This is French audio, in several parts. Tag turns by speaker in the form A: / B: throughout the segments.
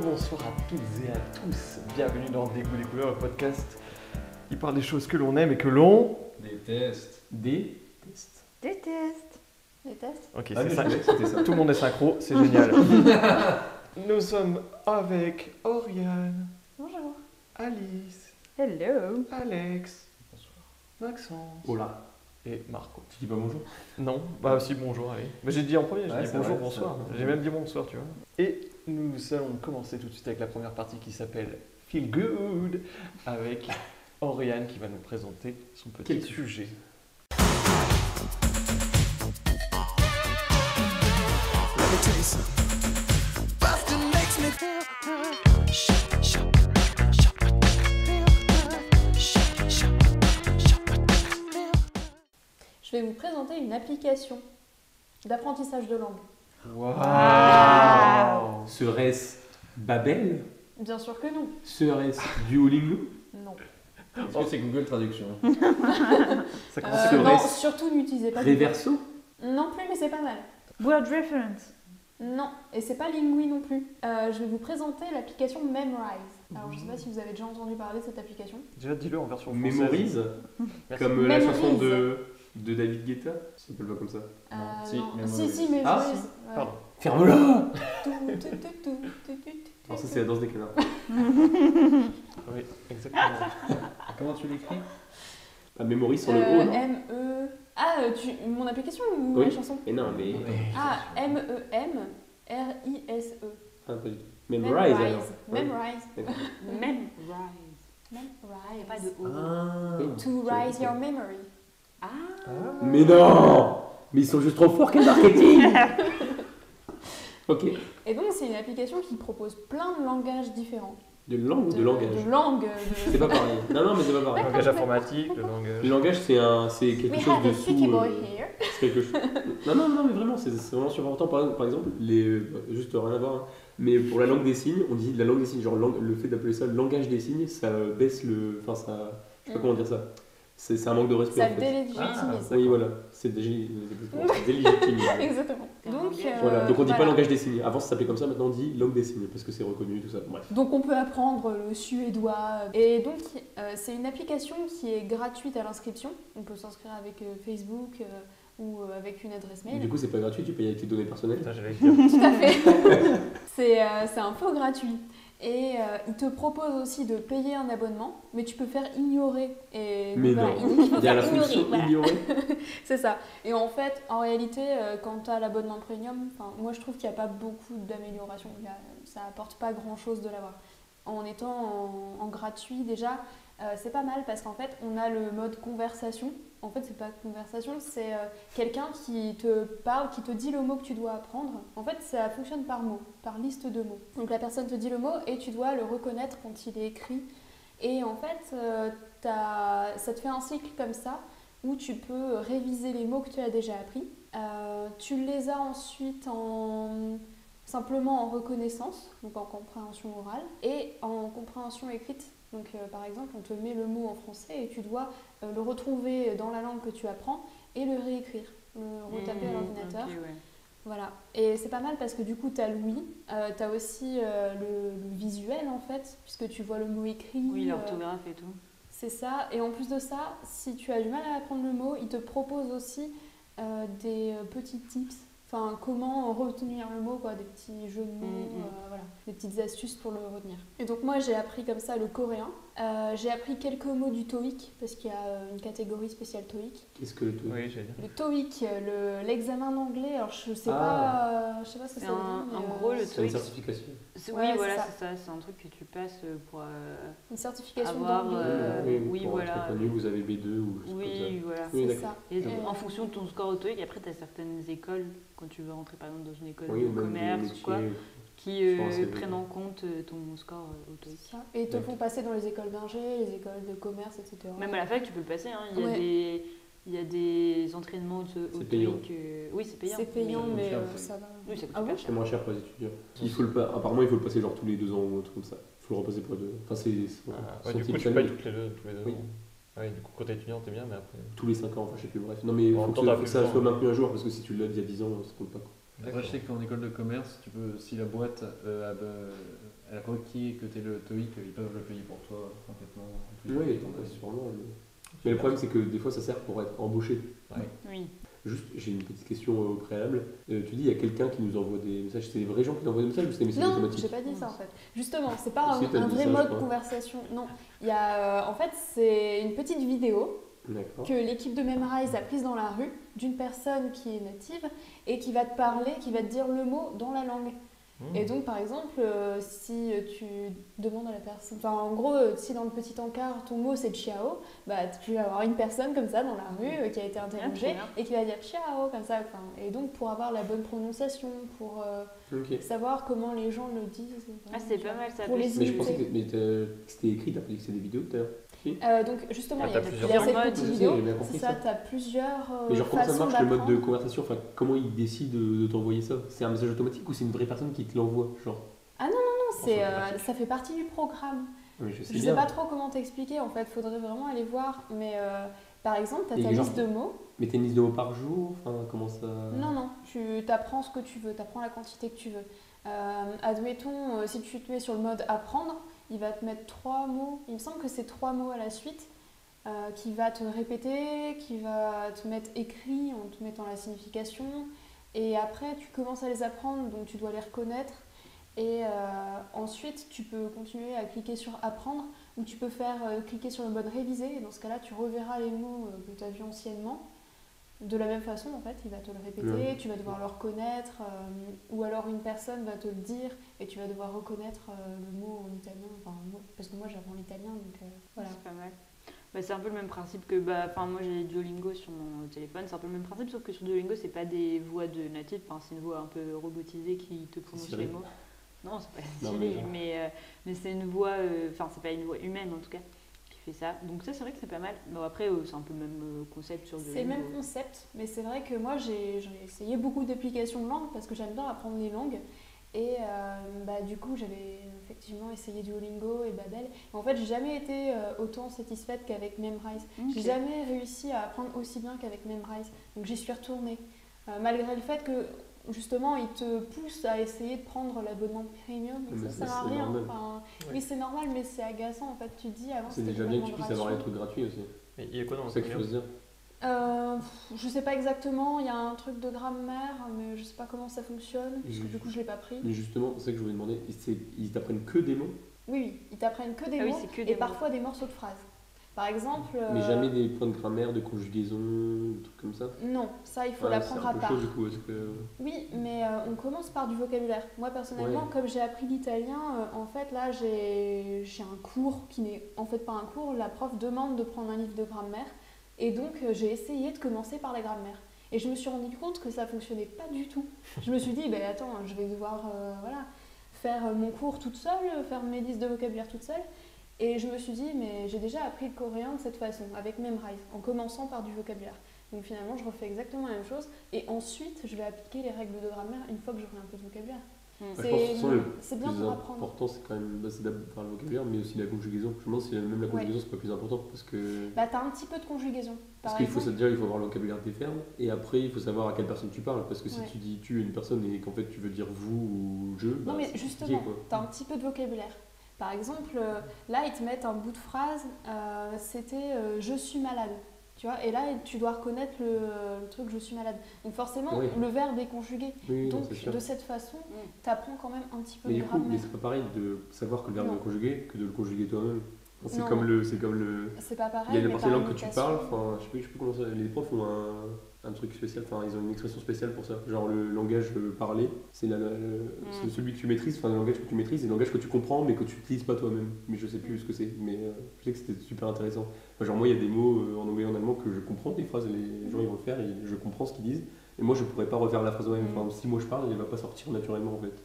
A: Bonsoir à toutes et à tous. Bienvenue dans Des goûts, des couleurs, le podcast qui parle des choses que l'on aime et que l'on
B: déteste.
C: Déteste.
A: Ok,
B: Ah,
A: c'est ça.
B: c'était ça.
A: Tout le monde est synchro, c'est génial. Nous sommes avec Oriane,
C: Bonjour.
A: Alice,
C: Hello.
A: Alex, Maxence
B: Hola.
A: et Marco.
B: Tu dis pas bonjour?
A: Non, bah si, bonjour, allez. Mais j'ai dit en premier, j'ai
B: Ouais,
A: dit
B: c'est
A: bonjour,
B: vrai,
A: bonsoir.
B: c'est vrai.
A: J'ai même dit bonsoir, tu vois. Et nous allons commencer tout de suite avec la première partie qui s'appelle Feel Good, avec Oriane qui va nous présenter son petit
B: Quel
A: sujet.
C: Je vais vous présenter une application d'apprentissage de langue.
A: Waouh.
B: Serait-ce Babel?
C: Bien sûr que non.
B: Serait-ce Duolingo?
C: Non.
D: Est-ce que c'est Google Traduction?
A: Ça commence
B: Serait-ce
C: Non, surtout n'utilisez pas
B: Reverso?
C: Non plus, mais c'est pas mal.
E: Word Reference.
C: Non, et c'est pas Lingui non plus. Je vais vous présenter l'application Memrise. Alors je sais pas si vous avez déjà entendu parler de cette application.
A: Déjà, dis-le en version française.
B: Mémorise?
A: Merci.
B: Comme la
C: Memories.
B: chanson de David Guetta? Ça s'appelle pas comme ça.
D: Si,
C: non.
D: Memories.
C: Si, Memorise.
B: Ah,
C: Ouais.
A: Pardon.
B: Ferme-la!
C: Tout, tout, tout, tout, tout, tout,
B: Alors ça c'est la danse des canards.
A: Oui, exactement.
D: Comment tu l'écris?
B: Ah, Mémorise sur le haut, non?
C: M-E... Ah, mon application ou
B: Oui.
C: la chanson?
B: Mais non, mais...
C: Ah, M-E-M-R-I-S-E.
B: Ah, pas du tout. Memorize alors.
C: Memrise.
B: D'accord.
C: Memrise.
E: Il n'y a pas de O.
D: Ah.
B: Oui.
C: To rise your memory.
B: Mais non! Mais ils sont juste trop forts, quel marketing! Ok.
C: Et donc, c'est une application qui propose plein de langages différents.
B: De langue ou de langage?
C: De langue.
B: C'est pas pareil. Non, mais c'est pas
A: Le
B: pareil.
A: langage informatique, le langage.
B: Le langage, c'est quelque
C: We
B: chose
C: have a
B: de
C: sticky
B: sous...
C: boy here.
B: C'est quelque chose... Non, mais vraiment, c'est vraiment super important. Par exemple, juste rien à voir, hein, mais pour la langue des signes, on dit la langue des signes, genre le fait d'appeler ça le langage des signes, ça baisse le... Enfin, ça... Je sais pas comment dire ça. C'est un manque de respect,
C: Ça
B: en fait.
C: délégitimise.
B: Oui, voilà. C'est délégitime.
C: Exactement. Donc,
B: Voilà. Donc on dit pas
C: voilà.
B: langage des signes. Avant, ça s'appelait comme ça. Maintenant, on dit langue des signes parce que c'est reconnu, tout ça. Bref.
C: Donc on peut apprendre le suédois. Et donc c'est une application qui est gratuite à l'inscription. On peut s'inscrire avec Facebook ou avec une adresse mail.
B: Du coup, c'est pas gratuit. Tu payes avec tes données personnelles.
A: Putain, j'allais dire.
C: Tout à fait. C'est un peu gratuit. Et il te propose aussi de payer un abonnement, mais tu peux faire ignorer. Et
B: Mais
C: voilà,
B: non.
C: il faut
B: Il y a la
C: faire ignorer.
B: fonction
C: Voilà.
B: ignorer.
C: C'est ça. Et en fait, en réalité, quand tu as l'abonnement premium, moi je trouve qu'il n'y a pas beaucoup d'amélioration. Ça apporte pas grand chose de l'avoir. En étant en gratuit, déjà, c'est pas mal parce qu'en fait, on a le mode conversation. En fait, c'est pas conversation, c'est quelqu'un qui te parle, qui te dit le mot que tu dois apprendre. En fait, ça fonctionne par mots, par liste de mots. Donc la personne te dit le mot et tu dois le reconnaître quand il est écrit. Et en fait, ça te fait un cycle comme ça où tu peux réviser les mots que tu as déjà appris. Tu les as ensuite simplement en reconnaissance, donc en compréhension orale, et en compréhension écrite. Donc par exemple, on te met le mot en français et tu dois le retrouver dans la langue que tu apprends et le réécrire, le retaper à l'ordinateur.
E: Ok, ouais.
C: Voilà. Et c'est pas mal parce que du coup, tu as l'ouïe, tu as aussi le visuel en fait, puisque tu vois le mot écrit.
E: Oui, l'orthographe et tout.
C: C'est ça. Et en plus de ça, si tu as du mal à apprendre le mot, il te propose aussi des petits tips. Enfin, comment retenir le mot, quoi, des petits jeux de mots, voilà, des petites astuces pour le retenir. Et donc moi, j'ai appris comme ça le coréen. J'ai appris quelques mots du TOEIC, parce qu'il y a une catégorie spéciale TOEIC.
B: Qu'est-ce que le tout?
A: Oui, j'allais dire.
C: Le TOEIC, l'examen d'anglais, alors je sais
B: Ah.
C: pas ce que
E: C'est
C: ça veut dire. Mais,
E: en gros, le
B: C'est une
E: TOEIC.
B: certification.
C: Ouais,
E: Oui,
C: c'est
E: voilà,
C: ça.
E: c'est ça. C'est un truc que tu passes pour
C: une certification
E: avoir,
C: d'anglais.
E: oui,
B: pour
E: voilà.
B: être reconnu, vous avez B2 ou quelque chose
E: Oui, voilà.
B: Oui,
C: C'est
B: d'accord.
C: ça.
E: Et
C: Et,
E: en fonction de ton score au TOEIC, après, tu as certaines écoles, quand tu veux rentrer par exemple dans une école
B: comme ça. Oui,
E: de
B: ou même
E: commerce
B: des
E: ou
B: métiers.
E: quoi, qui
B: sur un CV.
E: prennent en compte ton score au TOEIC.
C: ça. Et ils te font passer dans les écoles d'ingé, les écoles de commerce, etc.
E: Même à la fac, tu peux le passer. Hein.
C: Ouais.
E: Il y a des entraînements au
B: C'est payant.
E: TOEIC. Oui, c'est payant.
C: C'est payant, mais
D: cher,
C: ça va.
E: Oui, ça coûte
C: Ah
E: super
C: bon
E: cher.
B: C'est moins cher pour les étudiants. Apparemment, il faut le passer genre tous les 2 ans ou un truc comme ça. Il faut le repasser pour les 2 ans. Enfin, c'est
A: Ah, ouais,
B: son
A: du coup,
B: type
A: tu
B: d'année.
A: payes tous les deux.
B: Oui.
A: Oui, du coup, quand t'es étudiant, t'es bien, mais après.
B: Tous les 5 ans, enfin je sais plus, bref. Non mais il
A: En
B: faut
A: même temps,
B: que,
A: t'as
B: faut que
A: plus
B: ça
A: le
B: soit
A: temps.
B: maintenu à jour parce que si tu l'as il y a 10 ans, ça compte pas. Quoi.
D: Après, je sais qu'en école de commerce, tu peux, si la boîte elle requiert que tu aies le TOEIC, ils peuvent le payer pour toi complètement.
B: Oui, sûrement. Mais le problème, c'est que des fois, ça sert pour être embauché.
E: Oui.
B: Juste, j'ai une petite question au préalable. Tu dis, il y a quelqu'un qui nous envoie des messages. C'est des vrais gens qui nous envoient des messages ou c'est des messages
C: Non,
B: automatiques?
C: j'ai pas dit ça en fait. Justement, c'est pas
B: Si, t'as
C: un
B: dit
C: vrai
B: ça, je
C: mode
B: crois.
C: conversation. Non, il y a, en fait, c'est une petite vidéo
B: D'accord.
C: que l'équipe de Memrise a prise dans la rue d'une personne qui est native et qui va te parler, qui va te dire le mot dans la langue. Et donc, par exemple, si tu demandes à la personne, enfin, en gros, si dans le petit encart, ton mot c'est ciao, bah, tu vas avoir une personne comme ça dans la rue qui a été interrogée
E: bien.
C: et qui va dire ciao, comme ça. Enfin, et donc, pour avoir la bonne prononciation, pour
B: Ok.
C: savoir comment les gens le disent.
E: Ah, c'est pas mal ça.
C: Pour les
E: parce
B: Mais je
E: que-
B: pensais que c'était écrit, t'as pas dit que c'était des vidéos tout à l'heure.
C: Donc, justement,
A: Ah,
C: il y a,
A: t'as
C: il y
A: plusieurs
C: a cette
E: modes.
C: petite
B: Je sais,
C: vidéo.
B: j'ai bien compris
C: C'est
B: ça.
C: ça, tu as plusieurs
B: Mais genre, comment ça
C: façons
B: marche le mode de
C: d'apprendre.
B: conversation? Enfin, comment il décide de t'envoyer ça? C'est un message automatique ou c'est une vraie personne qui te l'envoie? Genre.
C: Ça fait partie du programme.
B: Oui, je sais
C: Je sais
B: bien.
C: pas trop comment t'expliquer, en fait, faudrait vraiment aller voir. Mais par exemple, tu as
B: Et
C: ta
B: genre-
C: liste de mots.
B: Mais t'as une liste de mots par jour? Enfin, comment ça.
C: Non, tu apprends ce que tu veux, tu apprends la quantité que tu veux. Admettons, si tu te mets sur le mode apprendre, il va te mettre 3 mots, il me semble que c'est 3 mots à la suite, qui va te répéter, qui va te mettre écrit en te mettant la signification. Et après, tu commences à les apprendre, donc tu dois les reconnaître. Et ensuite, tu peux continuer à cliquer sur apprendre, ou tu peux faire cliquer sur le mode réviser. Et dans ce cas-là, tu reverras les mots que tu as vus anciennement. De la même façon, en fait, il va te le répéter,
B: Ouais.
C: tu vas devoir le reconnaître, ou alors une personne va te le dire et tu vas devoir reconnaître le mot en italien, enfin, parce que moi j'apprends l'italien, donc voilà.
E: C'est pas mal. Bah, c'est un peu le même principe que. Moi j'ai Duolingo sur mon téléphone, c'est un peu le même principe, sauf que sur Duolingo, c'est pas des voix de natif, c'est une voix un peu robotisée qui te prononce
B: Siri.
E: les mots. Non, c'est pas
B: Non,
E: Siri,
B: mais
E: mais c'est une voix. C'est pas une voix humaine en tout cas qui fait ça. Donc, ça, c'est vrai que c'est pas mal. Bon, après, c'est un peu le même concept sur
C: C'est le même concept, mais c'est vrai que moi j'ai essayé beaucoup d'applications de langue parce que j'aime bien apprendre les langues. Et du coup, j'avais effectivement essayé Duolingo et Babel. En fait, j'ai jamais été autant satisfaite qu'avec Memrise. J'ai jamais réussi à apprendre aussi bien qu'avec Memrise. Donc j'y suis retournée. Malgré le fait que justement, il te pousse à essayer de prendre l'abonnement premium. Et
B: Mais
C: ça sert à
B: c'est
C: rien.
B: normal.
C: Enfin,
A: Ouais.
C: Oui, c'est normal, mais c'est agaçant. En fait, tu te dis avant
B: C'est
C: c'était
B: déjà bien que tu
C: complètement
B: puisses avoir les
C: gratuit.
B: trucs gratuits aussi.
A: Mais il y a quoi dans le
B: C'est ça que je veux
A: premium
B: dire.
C: Je sais pas exactement, il y a un truc de grammaire, mais je sais pas comment ça fonctionne, parce que du coup je l'ai pas pris.
B: Mais justement, c'est ça que je voulais demander. Ils t'apprennent que des mots,
C: Oui, ils t'apprennent que des
E: Ah oui,
C: mots
E: c'est que
C: et
E: des mots.
C: parfois des morceaux de phrases. Par exemple.
B: mais jamais des points de grammaire, de conjugaison, des trucs comme ça.
C: Non, ça il faut
B: Ouais,
C: l'apprendre
B: c'est
C: à
B: un peu
C: part.
B: chaud du coup. Est-ce que...
C: Oui, mais on commence par du vocabulaire. Moi personnellement,
B: Ouais.
C: comme j'ai appris l'italien, en fait là j'ai un cours qui n'est en fait pas un cours. La prof demande de prendre un livre de grammaire et donc j'ai essayé de commencer par la grammaire. Et je me suis rendu compte que ça fonctionnait pas du tout. Je me suis dit, attends, je vais devoir faire mon cours toute seule, faire mes listes de vocabulaire toute seule. Et je me suis dit, mais j'ai déjà appris le coréen de cette façon, avec Memrise, en commençant par du vocabulaire. Donc finalement, je refais exactement la même chose. Et ensuite, je vais appliquer les règles de grammaire une fois que j'aurai un peu de vocabulaire.
B: Je pense que de toute façon, le
C: C'est bien
B: plus
C: pour apprendre.
B: important, c'est quand même c'est d'apprendre le vocabulaire, mais aussi la conjugaison. Je me demande si même la conjugaison, c'est pas plus important parce que.
C: T'as un petit peu de conjugaison.
B: Parce
C: Par
B: qu'il faut
C: exemple,
B: déjà il faut avoir le vocabulaire des verbes et après il faut savoir à quelle personne tu parles parce que si
C: Ouais.
B: tu dis tu à une personne et qu'en fait tu veux dire vous ou je,
C: non mais
B: c'est
C: justement,
B: compliqué, quoi.
C: t'as un petit peu de vocabulaire. Par exemple, là, ils te mettent un bout de phrase, c'était je suis malade. Tu vois, et là, tu dois reconnaître le truc je suis malade. Donc forcément,
B: Oui.
C: le verbe est conjugué.
B: Oui, non,
C: Donc
B: c'est sûr.
C: de cette façon, t'apprends quand même un petit peu
B: Mais
C: de
B: du coup,
C: grammaire.
B: c'est pas pareil de savoir que le verbe
C: Non.
B: est conjugué que de le conjuguer toi-même. C'est
C: Non.
B: comme le.
C: C'est pas pareil.
B: Il y a
C: mais
B: n'importe
C: par
B: quelle langue que tu
C: imitation.
B: parles, enfin, je sais plus comment ça. Les profs ont un truc spécial, enfin, ils ont une expression spéciale pour ça. Genre le langage parlé, c'est c'est celui que tu maîtrises, enfin, le langage que tu maîtrises, c'est le langage que tu comprends mais que tu n'utilises pas toi-même. Mais je sais plus ce que c'est, mais je sais que c'était super intéressant. Enfin, genre, moi, il y a des mots en anglais et en allemand que je comprends des phrases, les gens ils vont le faire et je comprends ce qu'ils disent. Et moi, je pourrais pas refaire la phrase moi-même. Enfin, si moi je parle, elle va pas sortir naturellement en fait.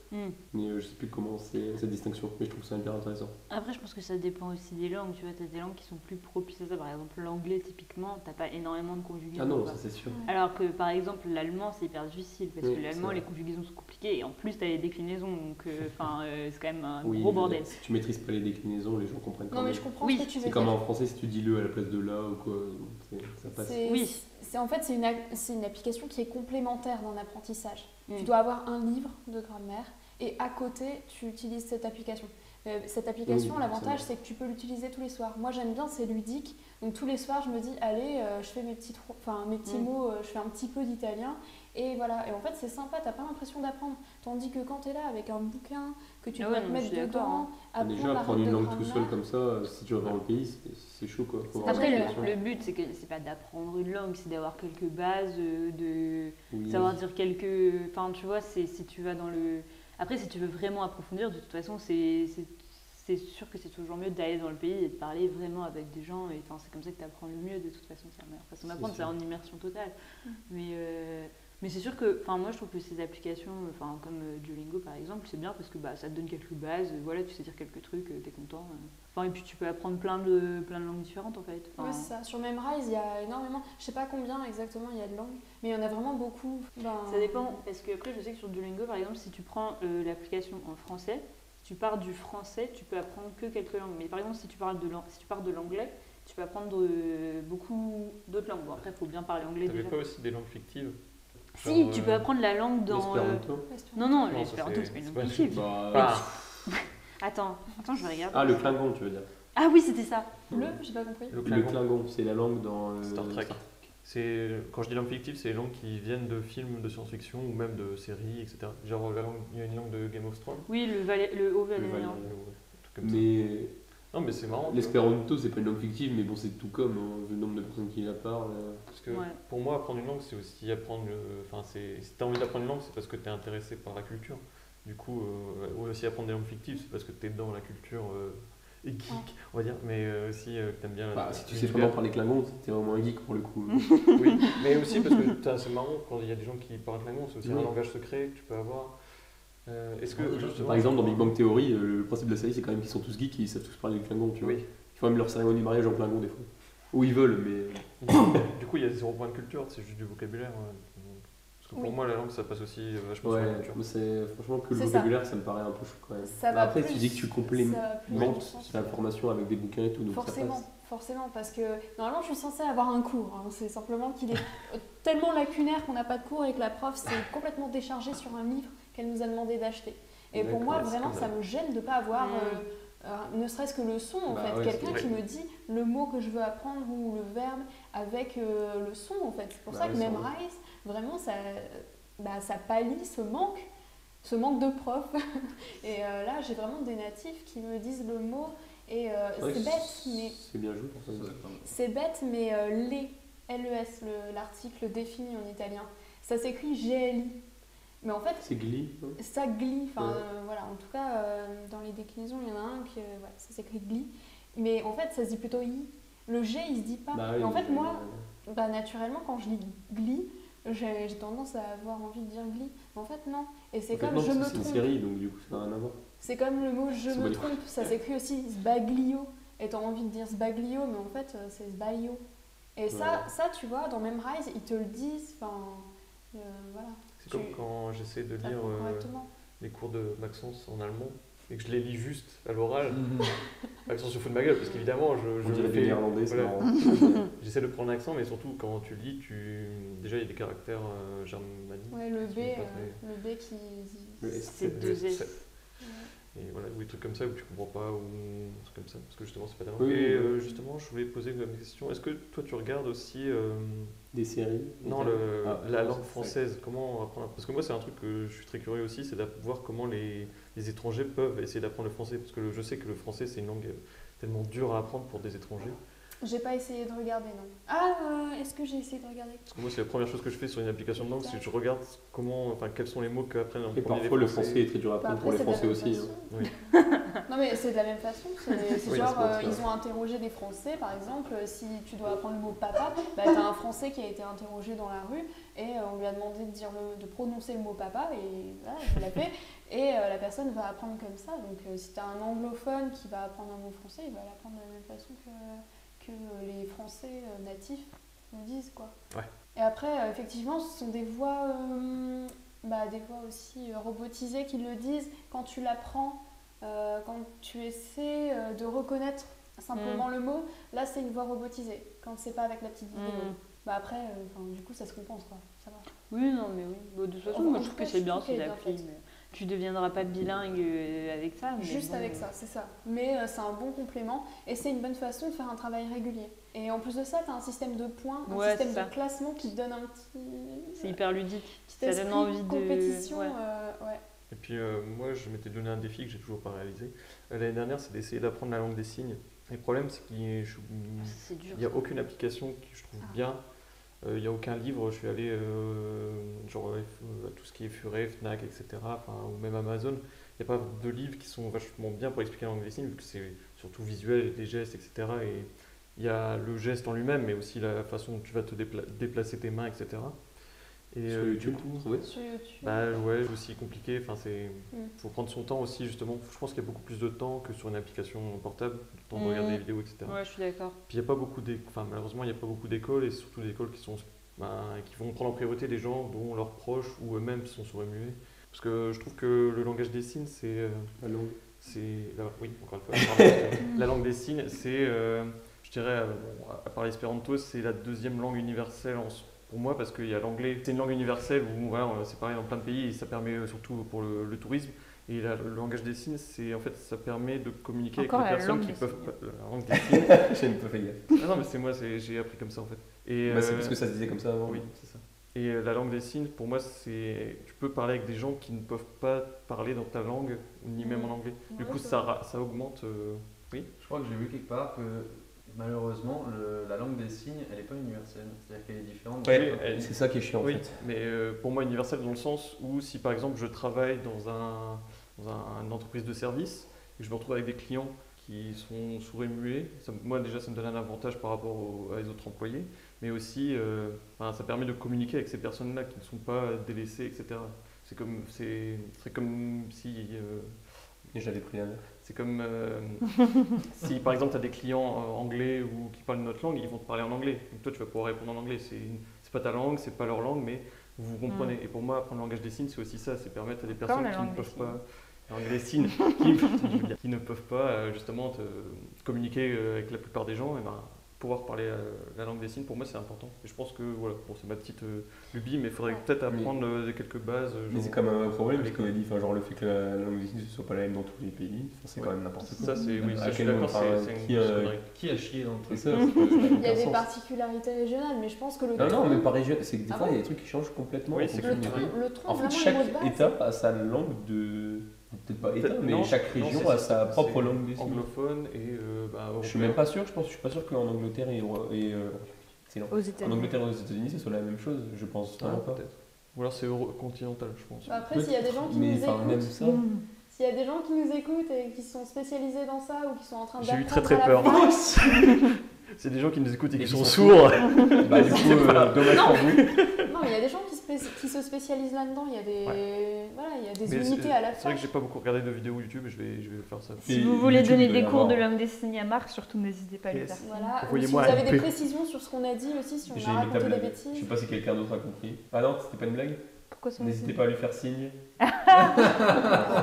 B: Mais je sais plus comment c'est cette distinction, mais je trouve ça hyper intéressant.
E: Après, je pense que ça dépend aussi des langues. Tu vois, t'as des langues qui sont plus propices à ça. Par exemple, l'anglais, typiquement, t'as pas énormément de conjugaisons.
B: Ah non,
E: quoi.
B: ça c'est sûr.
E: Alors que, par exemple, l'allemand, c'est hyper difficile parce
B: Oui,
E: que
B: c'est
E: l'allemand,
B: vrai.
E: les conjugaisons sont compliquées et en plus, t'as les déclinaisons. Donc, c'est quand même un
B: Oui,
E: gros
B: mais
E: bordel.
B: Si tu maîtrises pas les déclinaisons, les gens comprennent quand
C: Non, mais
B: même.
C: je comprends
E: Oui,
C: ce que tu veux
B: C'est
C: dire.
B: comme en français si tu dis le à la place de la ou quoi, ça passe.
E: Oui.
C: En fait, c'est une application qui est complémentaire d'un apprentissage.
E: Mm.
C: Tu dois avoir un livre de grammaire et à côté, tu utilises cette application. Cette application,
B: Oui,
C: l'avantage,
B: ça
C: c'est que tu peux l'utiliser tous les soirs. Moi, j'aime bien, c'est ludique. Donc, tous les soirs, je me dis, allez, je fais mes petits mots, je fais un petit peu d'italien. Et voilà. Et en fait, c'est sympa, t'as pas l'impression d'apprendre. Tandis que quand t'es là avec un bouquin que tu
E: Ah
C: dois
E: ouais,
C: te
E: non, mais je
C: mettre
E: suis d'accord,
C: dedans,
B: Déjà,
C: la
B: apprendre
C: règle
B: une
C: de
B: langue tout seul
C: grammaire.
B: comme ça, si tu vas dans le pays, c'est chaud quoi. Faut avoir
E: Après,
B: la
C: Ouais.
B: motivation.
E: le but, c'est que c'est pas d'apprendre une langue, c'est d'avoir quelques bases, de
B: Oui.
E: savoir dire quelques. Enfin, tu vois, c'est si tu vas dans le. Après, si tu veux vraiment approfondir, de toute façon, c'est sûr que c'est toujours mieux d'aller dans le pays et de parler vraiment avec des gens. Et enfin, c'est comme ça que tu apprends le mieux, de toute façon. C'est la meilleure façon d'apprendre, c'est
B: sûr.
E: en immersion totale. Mais c'est sûr que, enfin, moi je trouve que ces applications, enfin, comme Duolingo par exemple, c'est bien parce que bah, ça te donne quelques bases, voilà, tu sais dire quelques trucs, t'es content. Enfin, et puis tu peux apprendre plein de langues différentes en fait. Enfin,
C: Ouais, c'est ça. Sur Memrise, il y a énormément, je sais pas combien exactement il y a de langues, mais il y en a vraiment beaucoup.
E: Ça dépend, parce que après je sais que sur Duolingo par exemple, si tu prends l'application en français, si tu pars du français, tu peux apprendre que quelques langues. Mais par exemple, si tu pars de l'anglais, tu peux apprendre beaucoup d'autres langues. Bon, après, il faut bien parler anglais
A: T'avais
E: déjà.
A: pas aussi des langues fictives?
E: Si,
A: Genre,
E: tu peux apprendre la langue dans.
B: L'espéranto.
E: Non, non,
A: Non, ça,
E: l'espéranto, c'est pas une
A: c'est
E: langue
A: pas-
E: fictive.
B: Bah,
E: Attends, je vais regarder.
B: Ah, le Klingon, tu veux dire.
E: Ah oui, c'était ça.
C: J'ai pas compris.
A: Le
B: Le
A: Klingon.
B: Klingon, c'est la langue dans
A: Star Trek. C'est, quand je dis langue fictive, c'est les langues qui viennent de films de science-fiction ou même de séries, etc. Genre, il y a une langue de Game of Thrones.
E: Oui, le haut valérien.
B: Valérien.
A: Un truc comme ça.
B: Mais
A: Non, mais c'est marrant.
B: l'espéranto, c'est pas une langue fictive, mais bon, c'est tout comme, hein, vu le nombre de personnes qui la parlent.
A: Parce que
E: Ouais.
A: pour moi, apprendre une langue, c'est aussi apprendre. Enfin, si tu as envie d'apprendre une langue, c'est parce que tu es intéressé par la culture. Du coup, ou aussi apprendre des langues fictives, c'est parce que tu es dans la culture et geek, on va dire, mais aussi que tu aimes bien
B: Bah, si tu sais
A: l'univers.
B: vraiment parler Klingon, t'es vraiment un geek pour le coup.
A: Oui, mais aussi parce que c'est marrant quand il y a des gens qui parlent Klingon, c'est aussi
B: Oui.
A: un langage secret que tu peux avoir. Est-ce que justement,
B: Par exemple, dans Big Bang Theory, le principe de la série, c'est quand même qu'ils sont tous geeks et ils savent tous parler le Klingon, tu vois.
A: Oui.
B: Ils font même leur cérémonie de mariage en Klingon des fois. Ou ils veulent, mais.
A: Du coup, il y a 0 point de culture, c'est juste du vocabulaire. Parce que pour
C: Oui.
A: moi, la langue, ça passe aussi vachement sur la
B: Ouais,
A: culture.
B: mais c'est franchement que le
C: C'est ça.
B: vocabulaire, ça me paraît un peu chaud quand même.
C: Ça
B: Mais
C: va
B: après,
C: plus-
B: tu dis que tu
C: ça
B: complémentes
C: va plus dans le sens.
B: l'information avec des bouquins et tout, donc ça
C: Forcément,
B: passe.
C: forcément, parce que normalement je suis censée avoir un cours. Hein. C'est simplement qu'il est tellement lacunaire qu'on n'a pas de cours et que la prof s'est complètement déchargée sur un livre qu'elle nous a demandé d'acheter. Et pour
B: D'accord,
C: moi,
A: ouais, c'est
C: vraiment,
A: comme
C: ça me gêne de ne pas avoir
E: Mm.
C: ne serait-ce que le son, en
B: Bah
C: fait.
B: ouais,
C: Quelqu'un
A: c'est
C: qui
A: vrai.
C: me dit le mot que je veux apprendre ou le verbe avec le son, en fait. C'est pour
B: Bah
C: ça
B: ouais,
C: que
B: c'est
C: Memrise, vraiment, ça pallie ce manque de profs. Et là, j'ai vraiment des natifs qui me disent le mot. Et
B: Ouais,
C: c'est bête, mais
B: C'est bien joué pour ça.
C: c'est bête, mais les, LES, l'article défini en italien, ça s'écrit GLI. Mais en fait,
B: C'est Glee, non
C: ça glie. Enfin,
B: Ouais.
C: voilà, en tout cas, dans les déclinaisons, il y en a un qui, voilà, ça s'écrit glie. Mais en fait, ça se dit plutôt I. Le G, il se dit pas.
B: Bah
C: Et
B: oui,
C: en fait,
B: mais-
C: moi, naturellement, quand je lis glie, j'ai tendance à avoir envie de dire glie. Mais en fait, non. Et c'est
B: En fait,
C: comme
B: non,
C: je
B: parce
C: me
B: que c'est une
C: trompe.
B: série, donc du coup, ça n'a rien à voir.
C: C'est comme le mot je me
B: Sbaglio.
C: trompe. Ça s'écrit aussi sbaglio. Et t'as envie de dire sbaglio, mais en fait, c'est sbaglio. Et ça, tu vois, dans Memrise, ils te le disent. Enfin, voilà.
A: C'est comme
C: Tu-
A: quand j'essaie de lire
C: T'apprends correctement.
A: les cours de Maxence en allemand et que je les lis juste à l'oral. Maxence se fout de ma gueule parce qu'évidemment,
B: On
A: je
B: dirait
A: le
B: des
A: fais.
B: néerlandais, c'est
A: voilà.
B: marrant.
A: J'essaie de prendre l'accent, mais surtout quand tu lis, déjà il y a des caractères germaniques.
C: Ouais, le B,
A: qui sont pas très-
C: le B qui.
B: Le S.
E: C'est deux S.
A: Et voilà, ou des trucs comme ça où tu comprends pas, ou des trucs comme ça, parce que justement c'est pas ta langue.
B: Oui,
A: et
B: oui.
A: justement, je voulais poser une question. Est-ce que toi tu regardes aussi
B: Des séries.
A: non, la langue
B: c'est-
A: française, comment apprendre? Parce que moi c'est un truc que je suis très curieux aussi, c'est de voir comment les étrangers peuvent essayer d'apprendre le français. Parce que je sais que le français c'est une langue tellement dure à apprendre pour des étrangers.
C: J'ai pas essayé de regarder, non. Ah, est-ce que j'ai essayé de regarder?
A: Parce que moi c'est la première chose que je fais sur une application de langue, c'est que je regarde quels sont les mots qu'apprennent en
B: Et
A: premier
B: parfois,
A: les
B: le français est très dur à
C: Bah,
B: apprendre pour les
C: c'est de la
B: Français
C: même
B: aussi. hein.
C: façon. Non, mais c'est de la même façon. C'est
A: Oui,
C: genre,
B: c'est pas ça.
C: ils ont interrogé des Français, par exemple. Si tu dois apprendre le mot papa, bah, t'as un Français qui a été interrogé dans la rue et on lui a demandé de prononcer le mot papa et voilà, il l'a fait. Et la personne va apprendre comme ça. Donc, si t'as un anglophone qui va apprendre un mot français, il va l'apprendre de la même façon que les Français natifs le disent, quoi.
A: Ouais.
C: Et après, effectivement, ce sont des voix aussi robotisées qui le disent. Quand tu l'apprends, quand tu essaies de reconnaître simplement le mot, là c'est une voix robotisée. Quand c'est pas avec la petite vidéo. Bah après, du coup ça se compense, quoi. Ça va.
E: Oui, non, mais oui. Bon, de toute façon,
C: En
E: moi
C: tout
E: je trouve
C: cas,
E: que c'est
C: je
E: bien
C: trouve qu'elle
E: ces
C: est bien
E: applis.
C: faite.
E: Tu deviendras pas bilingue avec ça. Mais
C: Juste
E: bon,
C: avec ça, c'est ça. Mais c'est un bon complément et c'est une bonne façon de faire un travail régulier. Et en plus de ça, tu as un système de points, un
E: Ouais,
C: système
E: c'est ça.
C: de classement qui te donne un petit,
E: C'est hyper ludique.
C: petit
E: Ça
C: esprit
E: donne envie
C: de
E: de.
C: compétition.
E: Ouais.
C: Ouais.
A: Et puis moi, je m'étais donné un défi que j'ai toujours pas réalisé. L'année dernière, c'est d'essayer d'apprendre la langue des signes. Et le problème, c'est qu'il n'y
E: C'est dur.
A: a aucune application que je trouve bien. Il n'y a aucun livre. Je suis allé à tout ce qui est Furet, Fnac, etc. Ou même Amazon. Il n'y a pas de livres qui sont vachement bien pour expliquer la langue des signes, vu que c'est surtout visuel, avec des gestes, etc. Et il y a le geste en lui-même, mais aussi la façon dont tu vas te déplacer tes mains, etc. Et
B: Sur
A: du
B: YouTube,
A: coup,
B: ouais.
C: Sur YouTube.
A: bah ouais, c'est aussi compliqué.
C: Mm.
A: Faut prendre son temps aussi, justement. Je pense qu'il y a beaucoup plus de temps que sur une application portable, le temps de regarder des vidéos, etc.
E: Ouais, je suis d'accord.
A: Puis il y a pas beaucoup malheureusement, il n'y a pas beaucoup d'écoles, et surtout des écoles qui vont prendre en priorité des gens dont leurs proches ou eux-mêmes sont sourds-muets. Parce que je trouve que le langage des signes,
B: La langue.
A: oui, encore une fois, pardon, la langue des signes, je dirais, à part l'espéranto, c'est la deuxième langue universelle pour moi, parce qu'il y a l'anglais, c'est une langue universelle où voilà, c'est pareil dans plein de pays, et ça permet surtout pour le tourisme. Et le langage des signes, ça permet de communiquer
E: Encore
A: avec les
E: la
A: personnes
E: langue
A: qui
E: des
A: peuvent
E: signes.
A: pas. La langue des signes.
B: J'ai pas fait gaffe.
A: Ah non, mais j'ai appris comme ça en fait. Et,
B: C'est parce que ça se disait comme ça avant.
A: oui, c'est ça. Et la langue des signes, pour moi, tu peux parler avec des gens qui ne peuvent pas parler dans ta langue, ni même en anglais. Du
C: Ouais,
A: coup,
C: c'est
A: ça augmente. Oui.
D: Je crois que j'ai vu quelque part que malheureusement, la langue des signes, elle n'est pas universelle. C'est-à-dire qu'elle est différente.
B: Ouais, c'est ça qui est chiant en
A: Oui,
B: fait.
A: mais pour moi, universel dans le sens où si par exemple je travaille dans une entreprise de service et que je me retrouve avec des clients qui sont sourds et muets, moi déjà ça me donne un avantage par rapport à les autres employés, mais aussi ça permet de communiquer avec ces personnes-là qui ne sont pas délaissées, etc. C'est comme si
B: J'avais pris la note.
A: c'est comme si par exemple tu as des clients anglais ou qui parlent une autre langue, ils vont te parler en anglais. Donc toi tu vas pouvoir répondre en anglais. C'est pas ta langue, c'est pas leur langue, mais vous vous comprenez. Et pour moi, apprendre le langage des signes, c'est aussi ça, c'est permettre à des personnes
E: la
A: qui
E: langue
A: ne
E: des
A: peuvent pas. La langue des signes, qui ne peuvent pas justement communiquer avec la plupart des gens, et pouvoir parler la langue des signes, pour moi c'est important. Et je pense que voilà, bon, c'est ma petite lubie, mais il faudrait peut-être apprendre quelques bases.
B: Mais c'est quand même un problème parce qu'on a dit, genre le fait que la langue des signes ne soit pas la même dans tous les pays, c'est quand même n'importe quoi.
A: Ça, oui,
B: À
A: ça, je suis
B: quel
A: d'accord,
B: moment,
A: c'est
B: qui,
A: une connerie.
D: Qui a chié dans le truc?
B: C'est ça,
C: Il y a des particularités régionales, mais je pense que le
B: Non,
C: ton,
B: même pas régional, c'est que des
C: Ah
B: fois il y
C: bon
B: a des trucs qui changent complètement.
A: Oui,
B: en
A: c'est
B: fonction
A: culturel.
B: du-
C: le ton,
B: En fait,
C: vraiment, le mot de
B: chaque
C: base.
B: État a sa langue de. Peut-être pas État, mais
A: Non,
B: chaque
A: non,
B: région
A: c'est-
B: a sa
A: c'est-
B: propre
A: c'est
B: langue des signes.
A: anglophone et
B: Je suis même pas sûr, je suis pas sûr qu'en Angleterre excellent.
E: Aux
B: En
E: États-Unis.
B: Angleterre et aux États-Unis, ce soit la même chose, je pense
A: Ah,
B: vraiment pas.
A: peut-être. Ou alors c'est continental, je pense.
C: Bah, après, s'il y a des gens qui
B: Mais
C: nous
B: enfin, même
C: écoutent,
B: ça.
C: s'il y a des gens qui nous écoutent et qui sont spécialisés dans ça ou qui sont en train
A: J'ai eu
C: d'apprendre
A: très
C: à la
A: peur.
C: base,
A: C'est des gens qui nous écoutent et
B: Et
A: qui
B: qui
A: sont
B: sont
A: sourds.
B: Bah, du coup, dommage pour vous.
C: non, mais il y a des gens qui se spécialisent là-dedans. Il y a des, voilà, il y a des
A: Mais
C: unités à la
A: C'est vrai que
C: fac.
A: j'ai pas beaucoup regardé de vidéos YouTube et je vais faire ça.
E: Si
B: Et
E: vous voulez
B: YouTube,
E: donner
B: il doit y
E: des cours de
B: avoir-
E: langue des signes à Marc, surtout n'hésitez pas à le
A: Yes.
E: faire.
C: Voilà. Ou si vous
A: Envoyez-moi un
C: avez des
A: MP.
C: précisions sur ce qu'on a dit aussi, si on
B: J'ai
C: a
B: imité
C: raconté
B: ta
C: des
B: blague. Je sais
C: bêtises.
B: pas si quelqu'un d'autre a compris. Ah non, c'était pas une blague.
E: Pourquoi ça
B: N'hésitez pas à lui faire signe.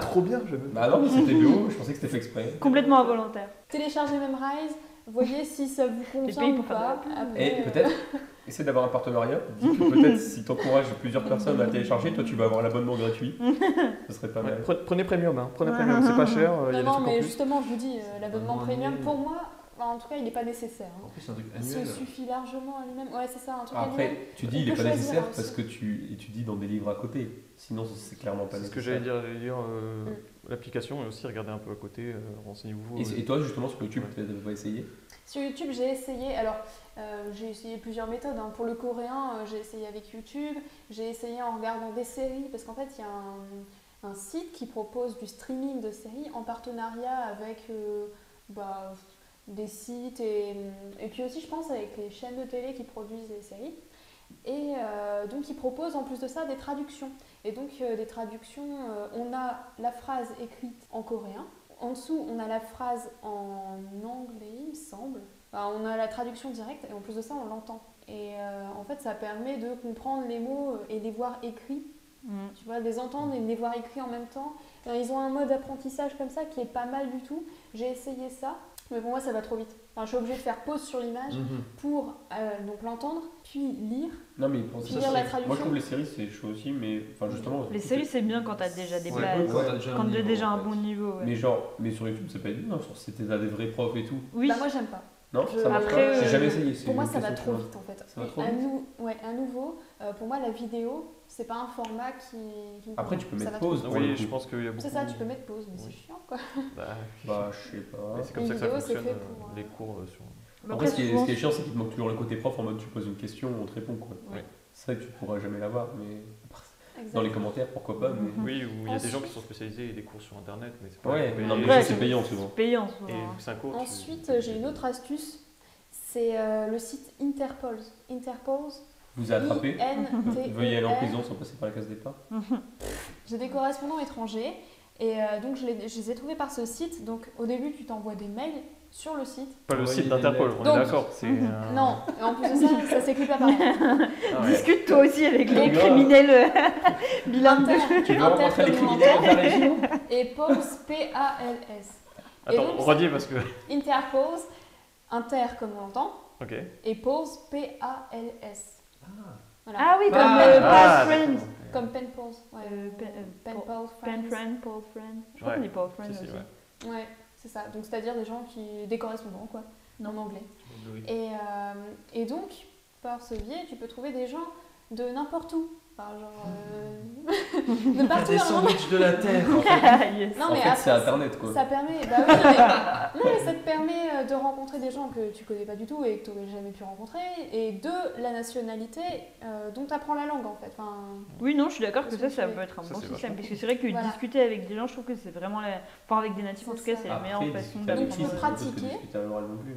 A: Trop bien, je
B: Bah non, mais c'était bio, je pensais que c'était fait exprès.
E: Complètement involontaire.
C: Téléchargez Memrise, voyez si ça vous
E: Les
C: convient
E: pays
C: ou
E: pour faire de la
C: pas.
E: pub.
C: Après,
B: Et peut-être, essaie d'avoir un partenariat. Dis que peut-être si t'encourages plusieurs personnes à télécharger, toi tu vas avoir l'abonnement gratuit. Ce serait pas mal.
A: Prenez Premium, prenez Premium, c'est pas cher, il y a des
C: non,
A: trucs en
C: mais
A: plus.
C: justement, je vous dis, l'abonnement
D: Un
C: premium,
D: annuel.
C: pour moi, en tout cas, il n'est pas nécessaire.
D: En plus, c'est un truc
C: Il se
D: annuel.
C: suffit largement à lui-même. Ouais, c'est ça, un truc annuel.
B: Après, tu dis
C: On
B: il est
C: peut
B: pas
C: choisir
B: nécessaire
C: aussi.
B: parce que tu étudies dans des livres à côté. Sinon, c'est clairement pas
A: C'est ce que
B: nécessaire.
A: j'allais dire, l'application et aussi regarder un peu à côté, renseignez-vous.
B: Et toi, justement, sur YouTube,
A: Ouais.
B: peut-être vous essayer.
C: Sur YouTube, j'ai essayé. Alors, j'ai essayé plusieurs méthodes. Pour le coréen, j'ai essayé avec YouTube. J'ai essayé en regardant des séries parce qu'en fait, il y a un site qui propose du streaming de séries en partenariat avec des sites et puis aussi, je pense, avec les chaînes de télé qui produisent des séries. Et donc, ils proposent en plus de ça des traductions. Et donc, des traductions, on a la phrase écrite en coréen. En dessous, on a la phrase en anglais, il me semble. Enfin, on a la traduction directe et en plus de ça, on l'entend. Et en fait, ça permet de comprendre les mots et les voir écrits Tu vois, les entendre et les voir écrits en même temps. Ils ont un mode apprentissage comme ça qui est pas mal du tout. J'ai essayé ça, mais pour moi ça va trop vite. Enfin, je suis obligée de faire pause sur l'image pour donc l'entendre, puis lire.
B: Non, mais pour
C: Puis
B: ça,
C: lire la
B: moi
C: traduction.
B: je trouve les séries c'est chaud aussi, mais enfin justement.
E: Les séries, c'est bien quand t'as déjà des
D: Ouais,
E: bases,
D: quand t'as déjà
E: quand
D: un
E: t'as
D: niveau,
E: déjà
D: en
E: un
D: fait.
E: bon niveau. Ouais.
B: Mais sur YouTube, ça peut être bien, genre c'était t'as des vrais profs et tout.
E: Oui,
C: Bah, moi j'aime pas.
B: Non,
C: Je-
B: ça marche
E: Après,
B: pas. J'ai
E: euh,
B: jamais essayé. c'est
C: Pour moi
B: une
C: ça va
B: question,
C: trop
B: tu vois.
C: vite en fait.
B: Ça va
C: Et
B: trop
C: à
B: vite.
C: à nouveau, pour moi la vidéo, c'est pas un format qui me
B: Après,
C: convient.
B: tu peux
C: Ça
B: mettre
C: va trop
B: pause.
C: vite.
B: Pour le
A: Oui,
B: coup.
A: je pense qu'il y a beaucoup.
C: C'est ça, tu peux mettre pause, mais
A: Oui.
C: c'est chiant quoi.
B: Bah, je sais pas.
A: Mais c'est comme
C: Une
A: ça que ça
C: vidéo, c'est
A: fonctionne,
C: fait pour,
A: les cours sur.
B: Après, ce qui
E: souvent,
B: est chiant, c'est qu'il te manque toujours le côté prof en mode tu poses une question, on te répond quoi.
E: Oui.
B: C'est vrai que tu pourras jamais l'avoir, mais
C: Exact.
B: dans les commentaires, pourquoi pas. Mais...
A: Oui, où il y a des gens
C: Ensuite-
A: qui sont spécialisés et des cours sur internet, mais c'est pas.
B: Ouais,
A: mais-
B: non, mais
E: Après,
B: ça, c'est payant souvent.
E: payant souvent.
A: Et c'est un cours. tu-
C: Ensuite, j'ai une autre astuce, c'est le site Interpols. Interpols,
B: Vous a attrapé. Veuillez aller en
C: INTER.
B: prison sans passer par la case départ.
C: J'ai des correspondants étrangers et donc je les ai trouvés par ce site. Donc au début, tu t'envoies des mails sur le site.
A: Pas le
B: Envoyer
A: site
B: des
A: d'Interpol,
B: lettres.
A: on
C: Donc-
A: est d'accord. C'est
C: Non, et en plus de ça, ça s'écrit pas pareil.
B: Ah ouais.
E: Discute toi aussi avec les
B: Donc,
E: criminels bilingues.
B: Tu veux rencontrer les criminels de la région
C: et Pals, P-A-L-S. Et
A: Attends,
C: donc,
A: redis parce que.
C: Interpols, Inter comme on l'entend,
A: Ok.
C: et Pals, P-A-L-S. Voilà.
E: Ah oui, comme
A: Ah,
E: Paul Friends.
C: Comme Pen Pals. Ouais. Pen
E: Paul-
C: Pals
E: Pen
C: Friends.
E: Friend, Paul Friend. Je crois
A: Ouais.
E: qu'on dit Paul Friend
A: Si, si,
E: aussi.
A: ouais.
C: Ouais, c'est ça. Donc c'est-à-dire des correspondants quoi, en anglais. Et donc, par ce biais, tu peux trouver des gens de n'importe où. Enfin, genre. de partout
D: Des
C: dans le monde.
D: sandwichs de la terre. En fait.
E: Yes.
C: Non,
B: En
C: mais
B: fait,
C: après,
B: c'est Internet quoi.
C: ça permet. Bah oui, non, mais ça te permet de rencontrer des gens que tu connais pas du tout et que tu n'aurais jamais pu rencontrer. Et de la nationalité dont tu apprends la langue en fait. Enfin,
E: Oui, non, je suis d'accord que
C: Parce
E: ça
C: que
E: peut être un
A: ça,
E: bon
A: c'est
E: système.
A: vachement
E: Parce que c'est vrai que
C: Voilà.
E: discuter avec des gens, je trouve que c'est vraiment la. Enfin, avec des natifs en
C: C'est
E: tout cas,
C: ça.
E: c'est la meilleure
B: Après,
E: façon
B: discuter avec
C: Donc,
B: qui,
C: tu
B: c'est
C: peux
B: pas parce que
C: pratiquer.
B: discuter à l'oral non plus.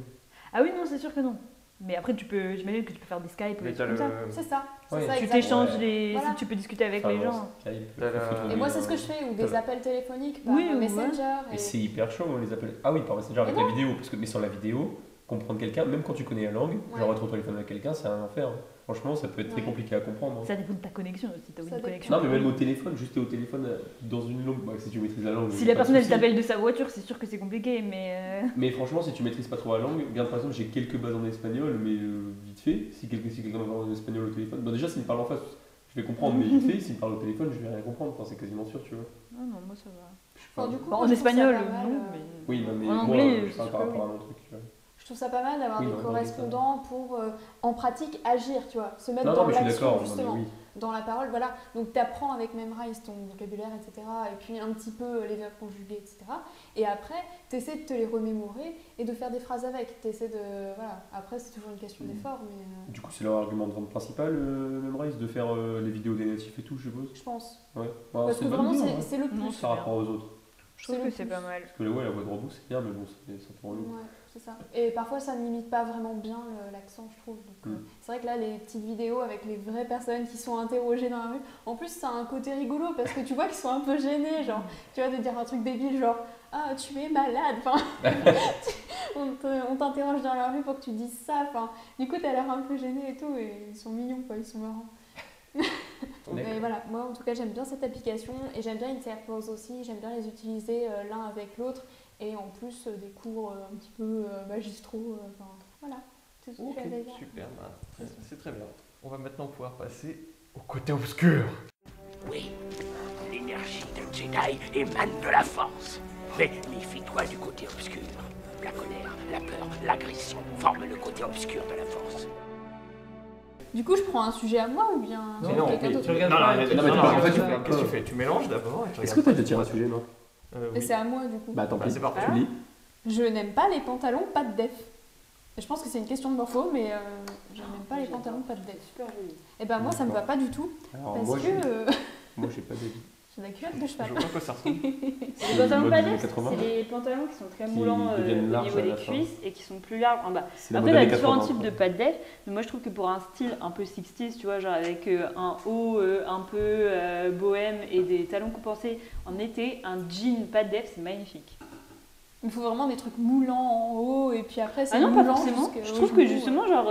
E: Ah oui, non, c'est sûr que non. Mais après, j'imagine que tu peux faire des Skype ou
A: Mais
E: des
A: t'as
E: trucs comme ça.
C: c'est ça. C'est
B: Ouais.
C: ça,
E: Tu
C: exactement.
E: t'échanges
B: Ouais.
E: les.
C: Voilà.
E: Tu peux discuter avec les gens.
C: Et moi, c'est ce que je fais, ou des appels téléphoniques par
E: Oui, ouais.
C: Messenger.
B: Et c'est hyper chaud, les appels. Ah oui, par Messenger avec
C: Mais
B: la vidéo, parce que mais sans la vidéo, comprendre quelqu'un, même quand tu connais la langue,
C: Ouais.
B: genre être au téléphone avec quelqu'un, c'est un enfer. Franchement, ça peut être très
C: Ouais.
B: compliqué à comprendre.
E: Ça dépend de ta connexion aussi. T'as
C: Ça
E: une
C: dépend.
E: connexion.
B: Non, mais même au téléphone, juste t'es au téléphone dans une langue, bah, si tu maîtrises la langue.
E: Si
B: pas
E: la
B: de
E: personne elle
B: souci.
E: t'appelle de sa voiture, c'est sûr que c'est compliqué, mais.
B: Mais franchement, si tu maîtrises pas trop la langue, regarde par exemple, j'ai quelques bases en espagnol, mais vite fait. Si quelqu'un me parle en espagnol au téléphone, bon, déjà, s'il me parle en face, je vais comprendre, mais vite fait, s'il me parle au téléphone, je vais rien comprendre. Enfin, c'est quasiment sûr, tu vois.
E: Non, non, moi ça va.
C: Enfin, du coup,
E: Bon,
C: moi,
E: en
C: je trouve ça
E: espagnol,
C: pas mal,
E: non, mais.
B: Oui, non, mais
E: En
B: moi,
E: anglais,
B: je
E: c'est
B: parle
E: sûr
B: par
E: que
B: rapport
E: oui.
B: à un truc. Tu vois.
C: Je trouve ça pas mal d'avoir
B: Oui,
C: des
B: non,
C: correspondants pour, en pratique, agir, tu vois, se mettre
B: Non,
C: dans
B: non, mais je suis
C: l'action,
B: d'accord. non, mais
C: justement,
B: oui.
C: dans la parole, voilà. Donc, tu apprends avec Memrise ton vocabulaire, etc., et puis un petit peu les verbes conjugués, etc. Et après, tu essaies de te les remémorer et de faire des phrases avec. T'essaies de... Voilà. Après, c'est toujours une question d'effort, mais
B: Du coup, c'est leur argument de vente principal, Memrise, de faire les vidéos des natifs et tout, je suppose.
C: je pense.
B: Ouais. Bah,
C: Parce
B: c'est
C: que
B: une bonne
C: vraiment,
B: idée, en vrai.
C: c'est le
E: Non,
C: plus.
E: c'est
B: Par
E: bien.
B: rapport aux autres.
E: Je trouve
C: C'est
E: que
C: le
E: c'est
C: plus.
E: pas mal.
B: Parce que ouais, la voix de robot, c'est bien, mais bon, c'est un peu relou.
C: Ouais, c'est ça. Et parfois, ça n'imite pas vraiment bien l'accent, je trouve. Donc, c'est vrai que là, les petites vidéos avec les vraies personnes qui sont interrogées dans la rue, en plus, ça a un côté rigolo parce que tu vois qu'ils sont un peu gênés, genre, tu vois, de dire un truc débile, genre, ah, tu es malade, enfin, on t'interroge dans la rue pour que tu dises ça, enfin, du coup, t'as l'air un peu gêné et tout, et ils sont mignons, quoi, ils sont marrants. Mais voilà, moi en tout cas j'aime bien cette application et j'aime bien Interpose aussi, j'aime bien les utiliser l'un avec l'autre et en plus des cours un petit peu magistraux, enfin voilà, tout ce que
A: Ok,
C: j'avais à dire.
A: super, bah, c'est très bien. On va maintenant pouvoir passer au côté obscur.
F: Oui, l'énergie d'un Jedi émane de la force. Mais méfie-toi du côté obscur. La colère, la peur, l'agression forment le côté obscur de la force.
C: Du coup je prends un sujet à moi ou bien
A: Mais non,
C: quelqu'un
A: oui,
C: d'autre?
D: Tu regardes
A: Non,
D: pas,
A: non,
D: tu
A: non,
B: mais
D: regardes
B: en
D: pas,
B: fait,
D: tu
B: tu fais
D: regardes
A: Qu'est-ce que
D: pas.
A: tu fais? Tu mélanges d'abord et tu
B: Est-ce que
A: regardes
B: t'as déjà tiré un sujet, non
C: Et
A: oui.
C: c'est à moi du coup.
B: Bah tant
A: Bah,
B: pis.
A: c'est parti.
B: Tu lis.
C: Je n'aime pas les pantalons pas de def. Je pense que c'est une question de morpho mais je n'aime pas les pantalons pas de def.
E: Super joli.
C: Et ben moi ça me va pas du tout
B: Alors
C: parce
B: moi,
C: que
B: moi j'ai pas d'avis.
C: j'ai la culotte de
A: Je
C: cheval.
A: vois pas à quoi ça ressemble.
E: Les pantalons
B: mode
E: pas
B: des années
E: def,
B: 80.
E: c'est les pantalons qui sont très
B: Qui
E: moulants
B: deviennent
E: au
B: larges
E: niveau
B: à
E: des
B: la fin.
E: cuisses et qui sont plus larges en bas.
B: C'est la
E: Après,
B: mode
E: il y a
B: années
E: différents
B: 80,
E: types
B: quoi.
E: de pas de def, mais moi je trouve que pour un style un peu 60s, tu vois, genre avec un haut un peu bohème et des talons compensés en été, un jean pas de def, c'est magnifique.
C: Il faut vraiment des trucs moulants en haut et puis après c'est
E: Ah non, pas
C: moulant
E: forcément.
C: jusqu'au
E: Je trouve que
C: genou.
E: justement, genre,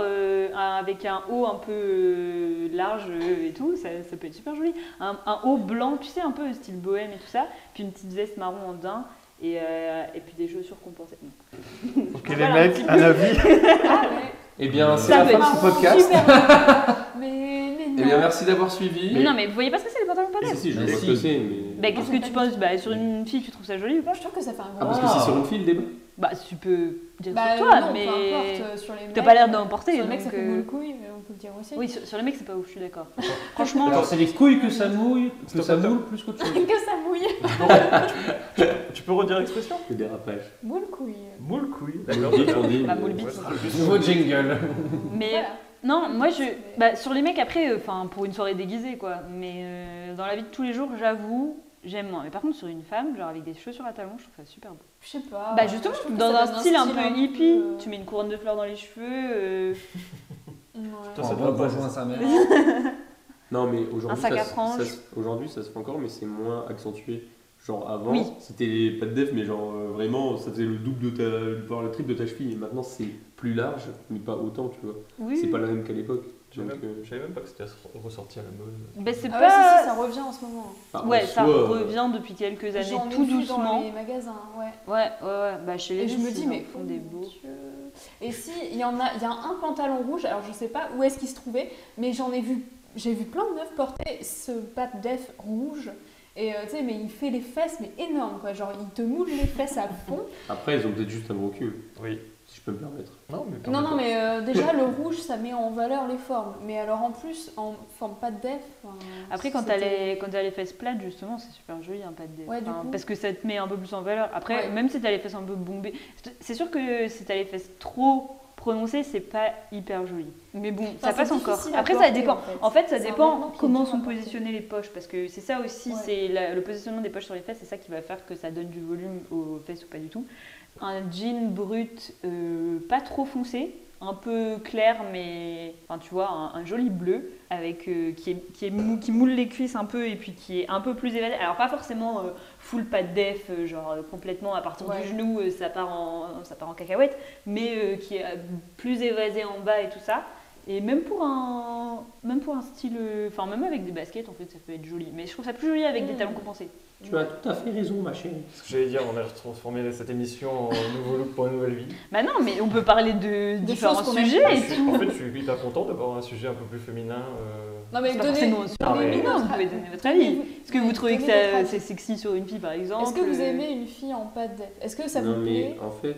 E: avec un haut un peu large et tout, ça peut être super joli. Un haut blanc, tu sais, un peu style bohème et tout ça, puis une petite veste marron en daim et puis des chaussures compensées. Non.
A: Ok, les
E: Voilà, un
A: mecs,
E: petit
A: un avis.
C: Ah ouais.
B: Eh bien, c'est
E: Ça
B: la
E: peut
B: fin de
E: être
B: ce podcast.
C: Super. mais non.
B: Eh bien, merci d'avoir suivi.
E: Mais non, mais vous voyez pas ce que c'est les pantalons
B: Si,
E: panel?
B: si, je
D: Mais
B: vois ce
D: si.
B: que c'est, mais.
E: Bah, qu'est-ce que tu penses? Bah, sur une fille, tu trouves ça joli ou pas?
C: Je trouve que ça fait un
B: Ah,
C: gros.
B: parce que c'est sur une file, le débat.
E: Bah, tu peux dire
C: Bah,
E: sur toi,
C: non,
E: mais
C: peu importe, sur les mecs.
E: t'as pas l'air d'en porter.
C: Sur les mecs, ça
E: donc,
C: fait boule couille, mais on peut le dire aussi.
E: Oui, sur les mecs, c'est pas ouf, je suis d'accord. Franchement,
D: Alors, c'est les couilles que ça mouille, que
A: Stop,
D: ça
A: stop.
D: moule plus qu'autre chose.
C: que ça mouille.
A: Tu peux redire l'expression?
B: Le dérapage.
C: Boule couille.
A: Moule couille.
B: Moule bite, on dit.
E: Bah, moule bite.
D: Nouveau jingle.
E: mais
C: Voilà.
E: non, moi je.
C: Mais-
E: Bah, sur les mecs, après, enfin, pour une soirée déguisée, quoi. Mais dans la vie de tous les jours, j'avoue, j'aime moins. Mais par contre, sur une femme, genre avec des chaussures à talons, je trouve ça super beau.
C: Je sais pas.
E: Bah, justement,
C: je trouve que
E: dans
C: ça
E: un
C: donne
E: style un peu hippie, tu mets une couronne de fleurs dans les cheveux.
C: Ouais.
A: Toi, ça
D: En
A: te va
D: bon
A: pas,
D: rejoint sa mère.
B: Non, mais
E: Un
B: aujourd'hui,
E: sac à
B: ça,
E: franges.
B: aujourd'hui, ça se fait encore, mais c'est moins accentué. Genre avant,
E: Oui.
B: c'était pas de def, mais genre vraiment, ça faisait le double de voire le triple de ta cheville. Et maintenant, c'est plus large, mais pas autant, tu vois.
E: Oui.
B: C'est pas la même qu'à l'époque.
A: Je
B: Donc,
A: savais même pas que c'était ressorti à la mode.
E: Bah, c'est
C: Ah ouais,
E: pas.
C: si, ça revient en ce moment.
B: bah,
E: Ouais,
B: en
E: ça
B: soi,
E: revient depuis quelques années,
C: J'en ai
E: tout
C: vu dans
E: doucement.
C: les magasins, ouais.
E: Ouais. Bah chez les
C: Et je me
E: filles,
C: dis,
E: ils en
C: mais
E: font des beaux.
C: Dieu. Et si, il y a un pantalon rouge, alors je sais pas où est-ce qu'il se trouvait, mais j'ai vu plein de meufs porter ce pat def rouge. Et tu sais, mais il fait les fesses, mais énorme quoi. Genre, il te moule les fesses à fond.
B: Après, ils ont peut-être juste un gros cul,
A: Oui.
B: si je peux me permettre.
A: Non, mais
C: Non, non, mais déjà, le rouge, ça met en valeur les formes. Mais alors, en plus, en forme pat def.
E: Après, quand t'as les fesses plates, justement, c'est super joli, un pas de def.
C: Ouais, du coup.
E: Parce que ça te met un peu plus en valeur. Après,
C: Ouais.
E: même si t'as les fesses un peu bombées, c'est sûr que si t'as les fesses trop prononcées, c'est pas hyper joli. Mais bon, ça
C: c'est
E: passe encore.
C: difficile à
E: Après, ça
C: porter,
E: dépend.
C: en fait.
E: Ça
C: C'est un
E: dépend
C: vêtement qui est
E: comment
C: dur à
E: sont
C: porter.
E: positionnées les poches. Parce que c'est ça aussi,
C: Ouais.
E: c'est le positionnement des poches sur les fesses, c'est ça qui va faire que ça donne du volume aux fesses ou pas du tout. Un jean brut, pas trop foncé, un peu clair, mais enfin, tu vois, un joli bleu avec qui moule les cuisses un peu et puis qui est un peu plus évasé. Alors pas forcément full pas de def, genre complètement à partir
C: Ouais.
E: du genou, ça part en cacahuète, mais qui est plus évasé en bas et tout ça. Et même pour un style, enfin même avec des baskets, en fait, ça peut être joli. Mais je trouve ça plus joli avec des talons compensés.
B: Tu as tout à fait raison, ma chérie.
A: Ce que j'allais dire, on a transformé cette émission en nouveau look pour une nouvelle vie.
E: Bah non, mais on peut parler de différents
C: choses qu'on aime
E: sujets
C: pas.
E: et
A: En
E: tout.
A: fait, je suis hyper content d'avoir un sujet un peu plus féminin.
C: Non, mais
E: C'est pas
C: donnez.
E: forcément super
A: Ah, mais-
E: féminin, vous pouvez donner votre avis. Est-ce que vous trouvez que
C: Donnez votre
E: ça-
C: avis.
E: c'est sexy sur une fille par exemple?
C: Est-ce que vous aimez une fille en pat def? Est-ce que ça
B: non,
C: vous
B: mais
C: plaît?
B: en fait.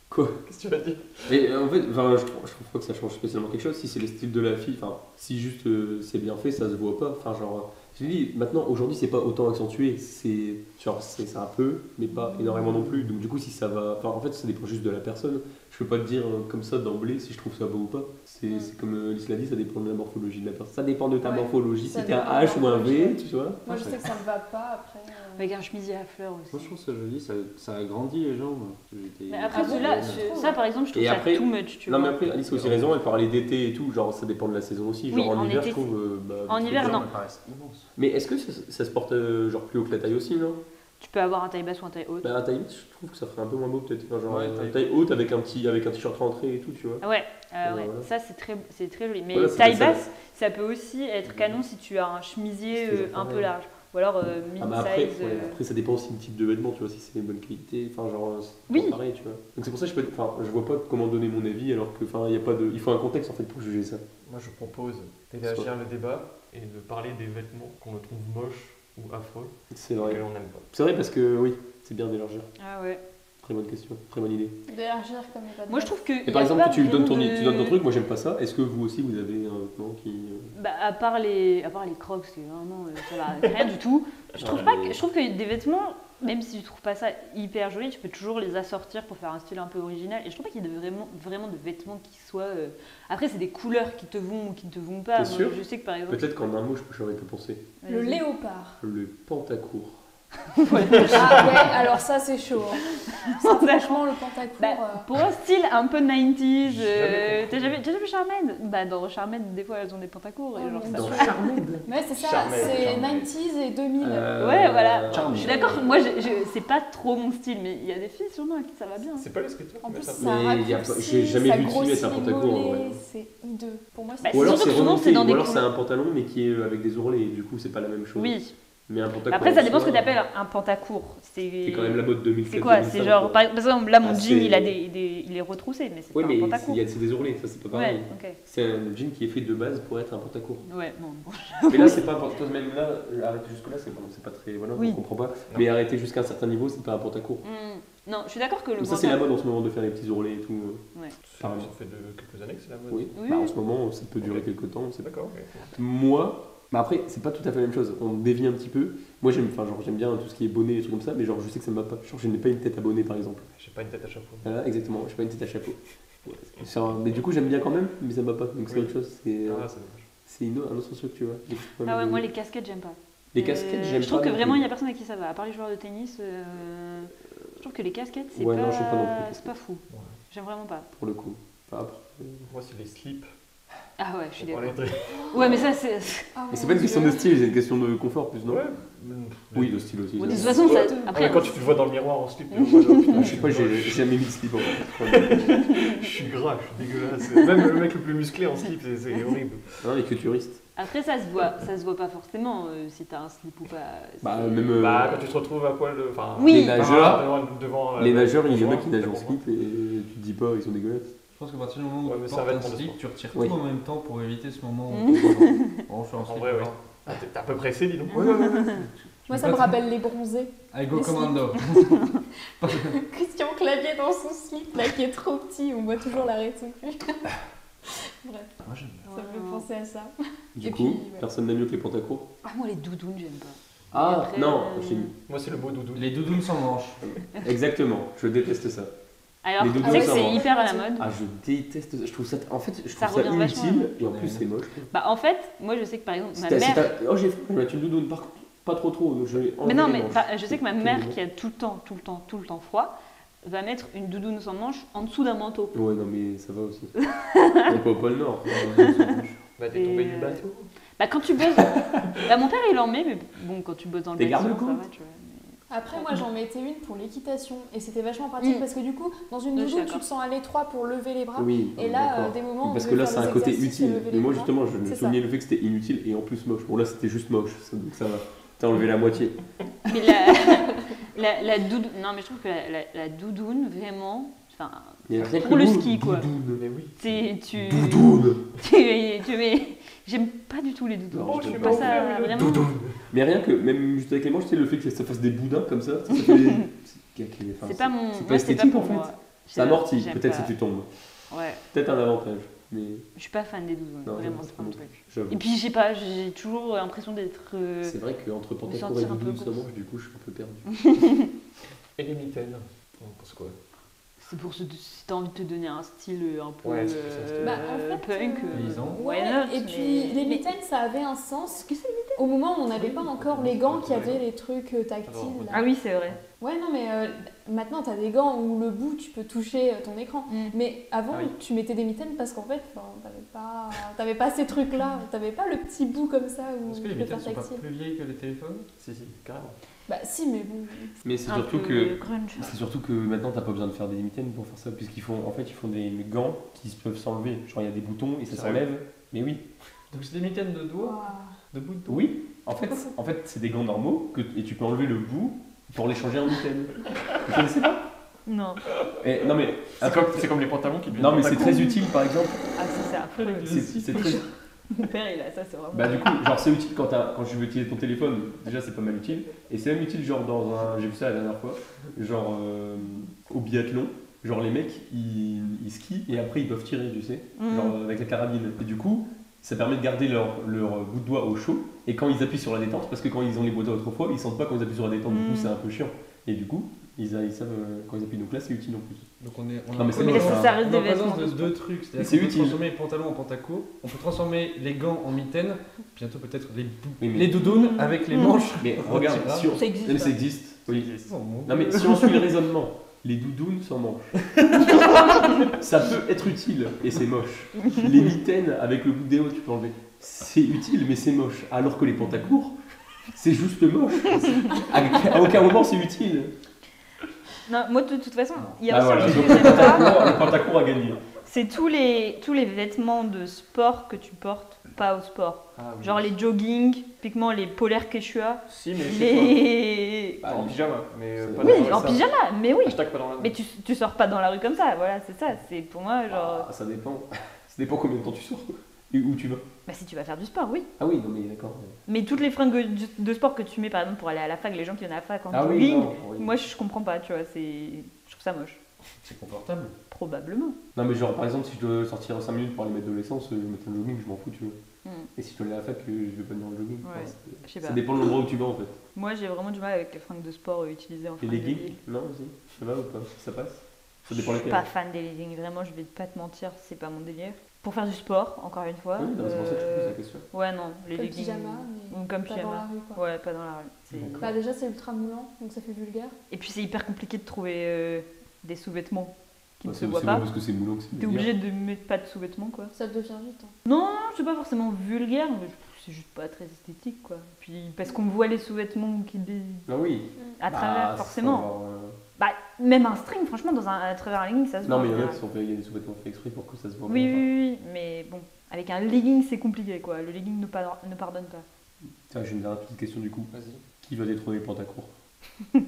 B: Quoi?
A: Qu'est-ce que tu vas dire?
B: Mais en fait, enfin, je trouve pas que ça change spécialement quelque chose. Si c'est le style de la fille, enfin, si juste c'est bien fait, ça se voit pas. Enfin, genre, je dis, maintenant, aujourd'hui, c'est pas autant accentué. C'est genre, c'est un peu, mais pas énormément non plus. Donc, du coup, si ça va. Enfin, en fait, ça dépend juste de la personne. Je peux pas te dire comme ça d'emblée si je trouve ça beau ou pas. C'est comme Lys l'a dit, ça dépend de la morphologie de la personne. Ça dépend de ta
C: Ouais,
B: morphologie.
C: ça
B: Si t'es un
C: dépend de la
B: H ou un
C: morphologie,
B: V,
C: ouais.
B: tu vois.
C: Moi, je sais que ça me va pas après.
E: Avec un chemisier à fleurs aussi.
D: Moi je trouve ça joli, ça agrandit les jambes. J'étais-
E: Mais après,
C: Ah bon,
E: ceux-là,
C: je trouve.
E: ça par exemple, je trouve
B: Et
E: ça
B: après-
E: too much, tu
B: Non, mais
E: vois.
B: après, Alice a aussi raison, elle parlait d'été et tout. Genre, ça dépend de la saison aussi.
E: Oui,
B: Genre, en
E: en
B: hiver,
E: été,
B: je trouve.
E: en
B: vite
E: hiver,
B: fait,
E: non.
D: me paraissent immenses.
B: Mais est-ce que ça se porte genre plus haut que la taille aussi, non?
E: Tu peux avoir un taille basse ou un taille haute.
B: Bah, la taille haute, je trouve que ça ferait un peu moins beau peut-être. Enfin, genre
A: Ouais,
B: taille haute avec un t-shirt rentré et tout, tu vois.
E: Ah ouais,
B: Ouais,
E: ouais.
B: voilà.
E: Ça c'est très joli. Mais
B: Voilà, c'est
E: taille
B: ça.
E: basse, ça peut aussi être canon si tu as un chemisier
B: C'est toujours
E: un peu
B: pareil.
E: large. Ou alors
B: Ah bah après,
E: mid-size.
B: après, ça dépend aussi du type de vêtement, tu vois, si c'est une bonne qualité. Enfin, genre, c'est
E: Oui.
B: pas pareil, tu vois. Donc c'est pour ça que je vois pas comment donner mon avis alors que, enfin, y a pas de. Il faut un contexte en fait pour juger ça.
A: Moi, je propose d'élargir le débat et de parler des vêtements qu'on trouve moches ou affreux,
B: C'est
A: que
B: vrai.
A: l'on n'aime pas.
B: C'est vrai parce que oui, c'est bien d'élargir.
E: Ah ouais.
B: Très bonne question, très bonne idée.
C: D'élargir comme il n'y a pas de
E: Moi je
C: def.
E: trouve que.
B: Et par exemple, tu donnes ton truc, moi j'aime pas ça. Est-ce que vous aussi vous avez un vêtement qui.
E: Bah, à part les crocs, c'est vraiment ça va rien du tout. Je trouve que des vêtements, même si tu trouves pas ça hyper joli, tu peux toujours les assortir pour faire un style un peu original. Et je trouve pas qu'il y ait vraiment de vêtements qui soient. Après, c'est des couleurs qui te vont ou qui ne te vont pas.
B: T'es
E: Moi,
B: sûr
E: je sais que par exemple.
B: Peut-être qu'en un mot, j'aurais pu penser.
C: Le léopard.
B: Le pantacourt.
C: Ah ouais, alors ça c'est chaud. Hein. Ça, franchement, le pantacourt.
E: Pour un style un peu 90s,
A: Jamais
E: t'as jamais vu Charmed? Bah dans Charmed, des fois elles ont des pantacourts. Et genre, ça...
B: Dans Charmed.
C: Ouais, c'est ça,
A: Charmed,
C: c'est
A: Charmed.
C: 90s et 2000.
E: Ouais, voilà.
B: Charmed.
E: Je suis d'accord, moi c'est pas trop mon style, mais il y a des filles sûrement à qui ça va bien.
A: C'est pas les streetwear
C: En
A: qui
C: plus,
A: mettent
C: ça
B: Mais y a pas-
C: raccourcit,
B: j'ai jamais
C: ça
B: vu de fille
C: grossit
B: mettre un
C: les
B: pantacourt,
C: mollets,
B: ouais.
C: c'est hideux. Pour moi,
E: Bah,
C: c'est
B: Ou alors
E: surtout
B: c'est
E: que souvent, c'est
B: remonté,
E: dans
B: ou
E: des
B: alors c'est
E: couleurs.
B: un pantalon mais qui est avec des ourlets, du coup c'est pas la même chose.
E: Oui.
B: Mais un pantacourt.
E: Après, ça dépend ce que tu
B: c'est
E: appelles un pantacourt.
B: C'est quand même la mode 2007.
E: C'est quoi? C'est genre, par exemple, là mon
B: Ah,
E: jean
B: c'est-
E: il est retroussé, mais c'est
B: Oui,
E: pas
B: mais
E: un pantacourt.
B: c'est des ourlets, ça c'est pas pareil.
E: Ouais, ok.
B: C'est un jean qui est fait de base pour être un pantacourt.
E: Ouais, non.
B: Mais là, c'est pas un pantacourt. Même là, arrêter jusque-là, c'est pas très. Voilà,
E: Oui.
B: on comprend pas. Mais arrêter jusqu'à un certain niveau, c'est pas un pantacourt.
E: Non, je suis d'accord que le
B: Mais ça, c'est la
E: pantalon-
B: mode en ce moment de faire les petits ourlets et tout.
E: Ouais.
A: Ça fait quelques années que c'est la mode.
B: Oui.
E: Oui,
B: Bah, en
E: oui.
B: ce moment, ça peut durer quelques temps. C'est
A: D'accord, ok.
B: Moi, bah après, c'est pas tout à fait la même chose. On dévie un petit peu. Moi, j'aime bien tout ce qui est bonnet et des trucs comme ça, mais genre, je sais que ça me va pas. Genre, je n'ai pas une tête à bonnet, par exemple.
A: J'ai pas une tête à chapeau.
B: Voilà, exactement. Je n'ai pas une tête à chapeau. Mais du coup, j'aime bien quand même, mais ça me va pas. Donc, c'est
A: Oui.
B: autre chose. C'est
A: Ah, c'est dommage.
B: c'est un autre truc, tu vois.
E: Ah ouais, moi les casquettes, j'aime pas.
B: Les casquettes, j'aime pas.
E: Je trouve que
B: non
E: vraiment, il
B: plus.
E: y a personne à qui ça va. À part les joueurs de tennis, je trouve que les casquettes, c'est
B: Ouais,
E: pas...
B: non, je sais pas non plus, les
E: c'est pas fou.
A: Ouais.
E: J'aime vraiment pas.
B: Pour le coup. Enfin, après,
A: Moi, c'est les slips.
E: Ah ouais, je suis
A: Pour
E: d'accord.
A: aller
E: Ouais, mais ça, c'est...
C: Ah,
B: mais c'est
C: mon
B: pas une question
C: Dieu.
B: de style, c'est une question de confort plus, non
A: Ouais.
B: Oui, de style aussi.
E: Bon, de toute
B: ça.
E: façon, ça...
A: Ouais.
E: après...
A: Quand tu te vois dans le miroir en slip, tu vois, genre, putain,
B: Je sais pas, j'ai jamais mis de slip en fait.
A: je suis gras, je suis dégueulasse. Même le mec le plus musclé en slip, c'est horrible.
B: Non, les culturistes.
E: Après, ça se voit pas forcément si t'as un slip ou pas.
B: Bah,
E: C'est-
B: même.
A: Bah, quand tu te retrouves à poil, enfin.
E: Oui.
B: Les nageurs,
A: devant.
B: les nageurs, il y en a
A: devant,
B: qui nagent en
A: devant.
B: slip et tu te dis pas, ils sont dégueulasses.
D: Je pense qu'à partir du moment où
A: Ouais, mais
D: tu
A: ça va
D: portes
A: être
D: un
A: mon
D: slip,
A: sport.
D: tu retires
B: Oui.
D: tout en même temps pour éviter ce moment où
E: Mm.
D: tu es bon, je suis en
A: En
D: slip.
A: vrai, ouais.
D: alors.
A: Ah, t'es un peu pressé, dis donc.
C: Moi, ça me rappelle les bronzés.
D: I go
C: Les
D: commando.
C: Christian Clavier dans son slip, là, qui est trop petit, on voit toujours l'arrêt de son cul. Bref,
D: Moi j'aime bien.
C: ça me fait penser à ça.
B: Du
C: Et
B: coup,
C: puis, ouais.
B: personne n'a mieux que les pantacours.
E: Ah, moi, les doudounes, j'aime pas.
B: Ah,
E: après,
B: non, j'ai-
A: Moi, c'est le beau doudou.
D: Les doudounes sans manches.
B: exactement, je déteste ça.
E: Alors,
B: Les
E: tu
B: doudounes,
E: sais que
B: ça
E: c'est
B: va.
E: hyper à la mode.
B: Ah, je déteste ça. Je trouve ça. En fait, je
E: Ça
B: trouve ça
E: revient vachement à la
B: inutile
E: mode.
B: et en plus, c'est moche.
E: Bah, en fait, moi, je sais que par exemple, ma
B: C'est
E: mère.
B: oh, j'ai faim, je vais mettre une doudoune. Par contre, pas trop trop. Donc je vais
E: Mais
B: enlever
E: non,
B: les
E: mais
B: manches.
E: je sais que ma
B: Tout
E: mère
B: le
E: qui a tout le temps froid, va mettre une doudoune sans manche en dessous d'un manteau.
B: Ouais, non, mais ça va aussi. On peut au pôle Nord.
A: Bah, t'es tombé
E: Et,
A: du bateau.
E: Bah, quand tu bosses. Bah, mon père, il en met, mais bon, quand tu bosses dans le
B: Des
E: bâtiment, ça
B: garde-côtes
E: va, tu vois.
C: Après, moi, j'en mettais une pour l'équitation. Et c'était vachement pratique
E: Mm.
C: parce que du coup, dans une
E: Ouais, je suis
C: doudoune, tu
E: d'accord.
C: te sens à l'étroit pour lever les bras.
B: Oui,
C: Et là,
B: d'accord.
C: des moments où
B: Parce
C: on
B: que là,
C: devait
B: c'est
C: faire
B: un
C: des
B: côté
C: exercices et
B: utile.
C: lever
B: Mais
C: les
B: moi,
C: bras.
B: justement, je me
C: C'est
B: souvenais
C: ça.
B: le fait que c'était inutile et en plus moche. Bon, là, c'était juste moche. Donc ça va. T'as enlevé la moitié.
E: Mais la doudoune. Non, mais je trouve que la doudoune, vraiment. Enfin,
B: Il y a rien
E: pour
B: que
E: le
B: nous,
E: ski, quoi.
B: doudoune.
A: Mais oui.
E: tu.
B: Doudoune.
E: J'aime pas du tout les doudounes.
B: Non,
E: je
B: je
E: trouve
B: peux
E: pas
B: pas
E: ça vraiment.
B: Mais rien que, même juste avec les manches, tu sais, le fait que ça fasse des boudins comme ça, ça fait. Enfin,
E: C'est pas mon.
B: c'est pas
E: moi,
B: esthétique,
E: pour
B: en fait.
E: moi.
B: Ça amortit,
E: J'aime
B: peut-être
E: pas.
B: si tu tombes.
E: Ouais,
B: Peut-être un avantage. Mais
E: je suis pas fan des doudounes.
B: Non,
E: Vraiment,
B: j'aime
E: c'est
B: pas
E: pas mon
B: non
E: truc.
B: j'avoue.
E: Et puis, je sais pas, j'ai toujours l'impression d'être.
B: C'est vrai qu'entre
E: me
B: pantacourt et
E: sentir un peu
B: doudoune, ça
E: grosse.
B: mange, du coup, je suis un peu perdu.
A: Et les mitaines. On pense quoi?
E: C'est pour si t'as envie de te donner un style un peu
A: Ouais, c'est pour ça, c'est-
C: Bah, en fait,
E: punk.
D: Paysan.
E: Why
C: Ouais,
E: not,
C: et
E: mais-
C: puis les mitaines, ça avait un sens. Au moment où on n'avait pas encore les gants qui avaient les trucs tactiles. là.
E: Ah oui, c'est vrai.
C: Ouais, non, mais maintenant, t'as des gants où le bout, tu peux toucher ton écran.
E: Mm.
C: Mais avant,
A: Ah oui.
C: tu mettais des mitaines parce qu'en fait, t'avais pas ces trucs-là. T'avais pas le petit bout comme ça où
D: Est-ce
C: tu
D: que les
C: peux
D: mitaines
C: faire
D: sont pas
C: tactile.
D: plus vieilles que les téléphones?
A: Si, carrément.
C: Bah si, mais bon.
B: Mais c'est
E: Un
B: surtout
E: peu
B: que.
E: grunge.
B: C'est surtout que maintenant t'as pas besoin de faire des mitaines pour faire ça, puisqu'ils font en fait ils font des gants qui peuvent s'enlever. Genre il y a des boutons et ça
A: Sérieux
B: s'enlève. Mais oui.
D: Donc c'est des mitaines de doigts,
C: Ouah.
D: de bout de doigt.
B: Oui. En fait c'est des gants normaux et tu peux enlever le bout pour les changer en mitaines. Vous connaissez pas?
E: Non.
B: Non mais
A: C'est comme les pantalons qui
B: non mais c'est très utile par exemple.
E: Ah, ça, c'est affreux.
B: C'est très.
E: Mon père, il a ça, c'est vraiment.
B: Bah du coup, genre c'est utile quand tu veux utiliser ton téléphone, déjà c'est pas mal utile. Et c'est même utile genre dans un. J'ai vu ça la dernière fois, genre au biathlon, genre les mecs ils skient et après ils peuvent tirer, tu sais, genre avec la carabine. Et du coup, ça permet de garder leur bout de doigt au chaud et quand ils appuient sur la détente, parce que quand ils ont les bout de doigts trop froids, ils sentent pas quand ils appuient sur la détente, du coup c'est un peu chiant. Et du coup, Ils savent, quand ils appuient. Donc là, c'est utile en plus.
D: Donc on est
B: Non, mais c'est
E: Mais
B: moche,
E: ça
B: ça.
E: reste
D: en
E: des
D: présence
E: vêtements.
D: de deux trucs.
B: Mais
D: C'est-à-dire
B: c'est
D: qu'on peut
B: utile.
D: transformer les pantalons en pantacourt, on peut transformer les gants en mitaines, bientôt peut-être
B: Oui, mais-
D: les doudounes avec les manches.
B: Mais regarde,
D: Voilà.
B: si on...
E: Ça existe
B: Non, mais ça
E: pas.
B: existe. Oui.
D: Oh, mon
B: Non mais
D: Dieu.
B: si on suit le raisonnement, les doudounes sans manches. Ça peut être utile et c'est moche. Les mitaines avec le bout des hauts, tu peux enlever. C'est utile mais c'est moche. Alors que les pantacourts, c'est juste moche. À aucun moment c'est utile.
E: Non, moi de toute façon, il y a
B: Ah
E: aussi
B: voilà,
E: un truc
B: donc
E: que
B: le
E: j'aime pas.
B: pantacourt a gagné.
E: C'est tous les vêtements de sport que tu portes pas au sport. Genre les jogging, typiquement les polaires quechua,
A: Si, mais chez toi.
E: les...
A: Genre en pyjama, mais
B: C'est-
A: pas
E: Oui,
A: dans
E: en
A: ça.
E: pyjama, mais oui.
A: Hashtag pas dans la
E: Mais tu sors pas dans la rue comme ça, voilà, c'est ça. C'est pour moi, genre...
B: Ah, ça dépend. Ça dépend combien de temps tu sors et où tu vas.
E: Bah si tu vas faire du sport, oui.
B: Ah oui, non mais d'accord.
E: Mais toutes les fringues de sport que tu mets, par exemple, pour aller à la fac, les gens qui viennent à la fac en
B: Ah oui,
E: jogging,
B: non, oui.
E: moi je comprends pas, tu vois, je trouve ça moche.
D: C'est confortable.
E: Probablement.
B: Non mais genre par exemple si je dois sortir 5 minutes pour aller mettre de l'essence, je vais mettre un jogging, je m'en fous tu vois. Et si je dois aller à la fac, je vais pas dans le jogging.
E: Ouais,
B: Enfin,
E: je sais
B: ça
E: pas.
B: dépend de l'endroit où tu vas en fait.
E: Moi j'ai vraiment du mal avec les fringues de sport utilisées en
B: Les
E: fringues de
B: leggings
E: ville.
B: Non aussi. Ça va ou pas? Ça passe? Ça
E: Je
B: dépend
E: suis
B: lesquels.
E: pas fan des leggings, vraiment, je vais pas te mentir, c'est pas mon délire. Pour faire du sport, encore une fois.
B: Oui, non, c'est pour ça que je te pose la question.
E: Ouais, non, les
C: Comme
E: leggings.
C: pyjama, mais
E: Ou comme
C: pas dans la
E: pyjama.
C: rue, quoi.
E: Ouais, pas dans la rue.
B: D'accord.
C: Bah déjà c'est ultra moulant, donc ça fait vulgaire.
E: Et puis c'est hyper compliqué de trouver des sous-vêtements qui ne
B: Bah,
E: se
B: c'est
E: voient
B: c'est
E: pas.
B: parce que c'est moulant que c'est
E: T'es
B: vulgaire.
E: obligé de mettre pas de sous-vêtements, quoi.
C: Ça devient vite. Hein.
E: Non, c'est pas forcément vulgaire, mais c'est juste pas très esthétique, quoi. Puis parce qu'on voit les sous-vêtements
B: Ah oui.
E: à
B: Bah,
E: travers,
B: faut
E: forcément.
B: avoir,
E: Bah, même un string, franchement, à travers un legging, ça se
B: Non
E: voit.
B: mais il y en a
E: en
B: qui sont faits, il y a des sous-vêtements faits exprès pour que ça se voit.
E: Oui,
B: bien.
E: oui, oui, mais bon, avec un legging, c'est compliqué, quoi. Le legging ne pardonne pas.
B: Tiens, j'ai une dernière petite question du coup.
A: Vas-y.
B: Qui va détrôner le pantacourt?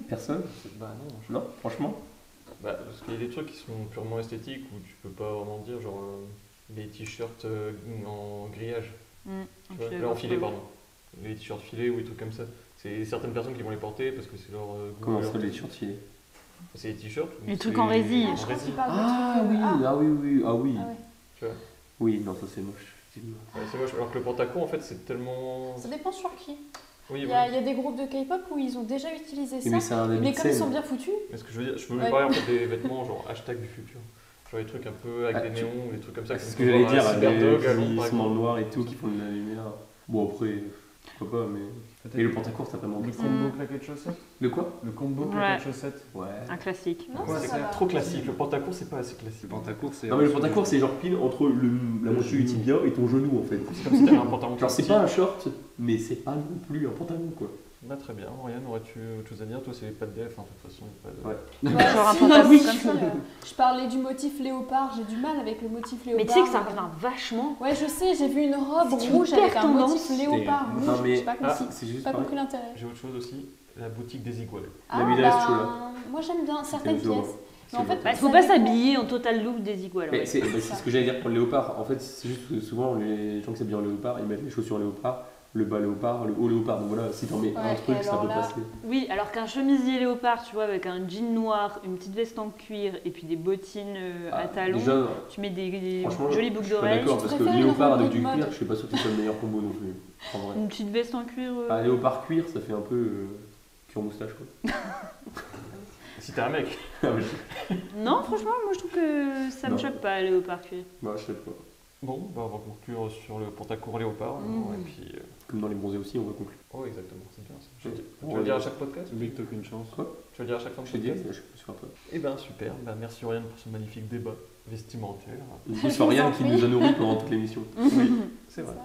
B: Personne?
A: Bah non,
B: Non, franchement.
A: Bah, parce qu'il y a des trucs qui sont purement esthétiques où tu peux pas vraiment dire, genre les t-shirts en grillage. Tu vois, en filet, pardon. Les t-shirts filés ou des trucs comme ça. C'est certaines personnes qui vont les porter parce que c'est leur goût.
B: Comment
A: leur
B: ça les
A: style.
B: t-shirts filés?
A: C'est les t-shirts ou
E: Les
A: c'est-
E: trucs en résille.
C: Ah, je crois
A: résille.
C: qu'il parle de
B: Ah
C: trucs,
B: oui, ah oui, oui, ah oui.
C: Ah ouais.
A: Tu vois.
B: Oui, non, ça c'est moche. effectivement.
A: Ouais, c'est moche. Alors que le pantacourt, en fait, c'est tellement.
C: Ça dépend sur qui.
A: Oui,
C: Il y,
A: voilà.
C: a, il y a des groupes de K-pop où ils ont déjà utilisé
B: Oui,
C: ça.
B: mais c'est un habit
C: Mais
B: de
C: comme ils
B: scène.
C: sont bien foutus,
A: Mais ce que je veux dire, je veux
C: Ouais.
A: parler en fait des vêtements genre hashtag du futur. Genre des trucs un peu avec
B: Ah,
A: des néons, des trucs comme ça.
B: C'est ce
A: qu'on
B: que
A: peut
B: j'allais
A: voir
B: dire,
A: à Cyberdog, à
B: les
A: Londres,
B: qui
A: par
B: sont dans le
A: exemple.
B: noir et tout, qui font de la lumière. Bon après, pourquoi pas, mais... Et le pantacourt, t'as pas manqué.
D: Le combo claquette chaussette.
B: De quoi?
D: Le combo
E: Ouais.
D: claquette chaussette.
B: Ouais.
E: Un classique.
C: non,
D: Ouais,
C: ça
D: c'est
C: va.
A: Trop classique. Le pantacourt, c'est pas assez
D: Le
A: classique.
D: pantacourt, c'est.
B: Non mais le pantacourt, c'est genre pile entre la moitié du tibia et ton genou en fait.
A: C'est comme si t'avais un pantalon.
B: Genre c'est
A: petit.
B: pas un short, mais c'est pas non plus un pantalon quoi.
A: Bah, très bien. Oriane, aurais-tu autre chose à dire? Toi, c'est pas de def, hein, de toute façon. Pas de...
B: Ouais.
C: Ouais,
E: Genre un
C: si,
E: pantalon
C: oui.
E: comme ça.
C: Je parlais du motif léopard, j'ai du mal avec le motif léopard.
E: Mais tu sais que ça revient vachement.
C: Ouais, je sais, j'ai vu une robe
E: C'est
C: rouge
E: hyper
C: avec un
E: tendance.
C: motif léopard
B: Non,
C: rouge.
B: mais-
C: J'ai pas compris,
B: C'est juste
C: pas
B: pareil.
C: compris l'intérêt.
A: J'ai autre chose aussi. La boutique des Iguales.
C: Ah,
B: Milanese, tu vois.
C: moi j'aime bien certaines
B: C'est le
C: pièces. Mais en fait,
E: Bah,
C: ça
E: faut pas
C: dépend.
E: s'habiller en total look des iguales.
B: Mais
E: ouais.
B: c'est ce que j'allais dire pour le léopard. En fait, c'est juste que souvent les gens qui s'habillent en léopard, ils mettent les chaussures léopard, le bas léopard, le haut léopard. Donc voilà, si t'en mets un
C: Ouais,
B: truc,
C: et
B: ça
C: alors
B: peut
C: là-
B: passer.
E: Oui, alors qu'un chemisier léopard, tu vois, avec un jean noir, une petite veste en cuir et puis des bottines à
B: Ah,
E: talons,
B: déjà,
E: tu mets des
B: franchement,
E: jolies
B: je
E: boucles
B: suis pas
E: d'oreilles,
B: d'accord
C: Tu
B: parce que
C: préfères une
B: léopard
C: robe
B: avec du
C: de
B: cuir,
C: mode.
B: je suis pas sûr que ce soit le meilleur combo non plus. En vrai.
E: une petite veste en cuir.
B: Ah, léopard cuir, ça fait un peu cuir moustache quoi.
A: Si t'es un mec.
B: Ah, mais
E: Non, franchement, moi je trouve que ça me
B: Non.
E: choque pas, léopard cuir.
B: bah, je sais pas.
A: Bon, bah, on va conclure sur le pantacourt léopard.
E: Mhm.
A: Et puis.
B: Comme dans les bronzés aussi, on va conclure.
A: Oh, exactement, c'est bien ça.
B: Ouais.
A: Tu vas le dire à chaque podcast?
D: Celui que t'as aucune chance.
A: Tu vas le dire à chaque fin de
B: Je t'ai dit,
A: podcast?
B: je suis pas toi.
A: Eh ben super, bah, merci Oriane pour ce magnifique débat vestimentaire.
B: C'est Oriane qui nous a nourris pendant toute l'émission.
A: Oui, c'est vrai.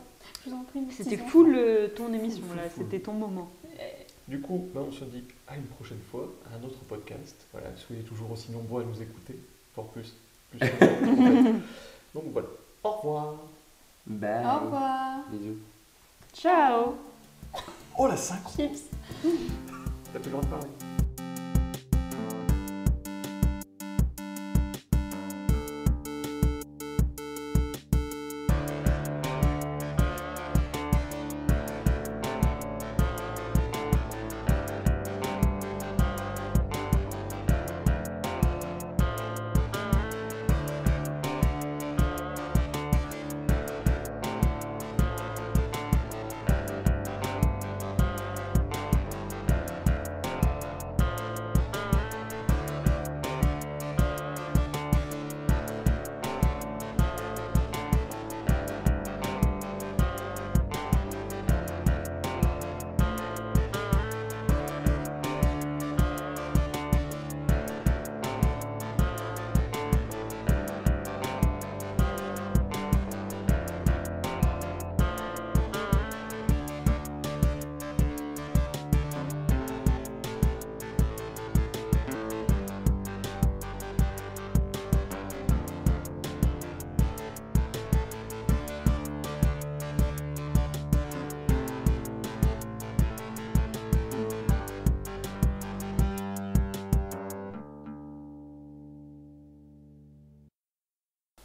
C: Je vous en prie.
E: C'était
C: petits
E: cool ton émission
A: Full,
E: là,
A: full.
E: c'était ton moment.
C: enfants.
A: Du coup, bah, on se dit à une prochaine fois, à un autre podcast. Voilà, soyez toujours aussi nombreux à nous écouter, voire plus. Plus souvent, en fait. Donc voilà, au revoir.
B: Bye.
C: Au revoir.
B: Bisous.
E: Ciao.
A: Oh la synchro,
C: Chips.
A: t'as plus le droit de parler.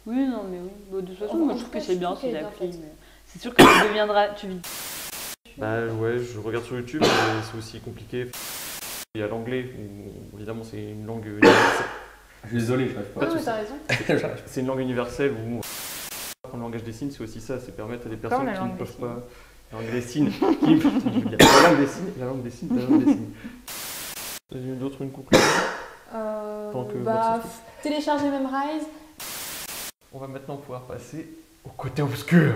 E: Oui, non, mais oui. Bon, de toute façon,
C: En
E: moi, je
C: tout
E: trouve
C: cas,
E: que c'est
C: je
E: bien
C: trouve qu'elle
E: cette
C: est bien
E: appli.
C: faite.
E: Mais c'est sûr que tu deviendras.
A: Bah ouais, je regarde sur YouTube, mais c'est aussi compliqué. Il y a l'anglais, où, évidemment c'est une langue universelle.
B: Je suis désolé, je n'arrive pas.
C: Ouais, mais t'as raison.
A: C'est une langue universelle où apprendre le langage des signes, c'est aussi ça, c'est permettre à des personnes
E: la
A: qui
E: langue
A: ne
E: des
A: peuvent
E: signes.
A: pas. La langue des signes. La langue des signes, la langue des signes, la langue des signes. D'autres, une conclusion? Tant que
C: Bah,
A: Max
C: télécharger Memrise.
A: On va maintenant pouvoir passer au côté obscur.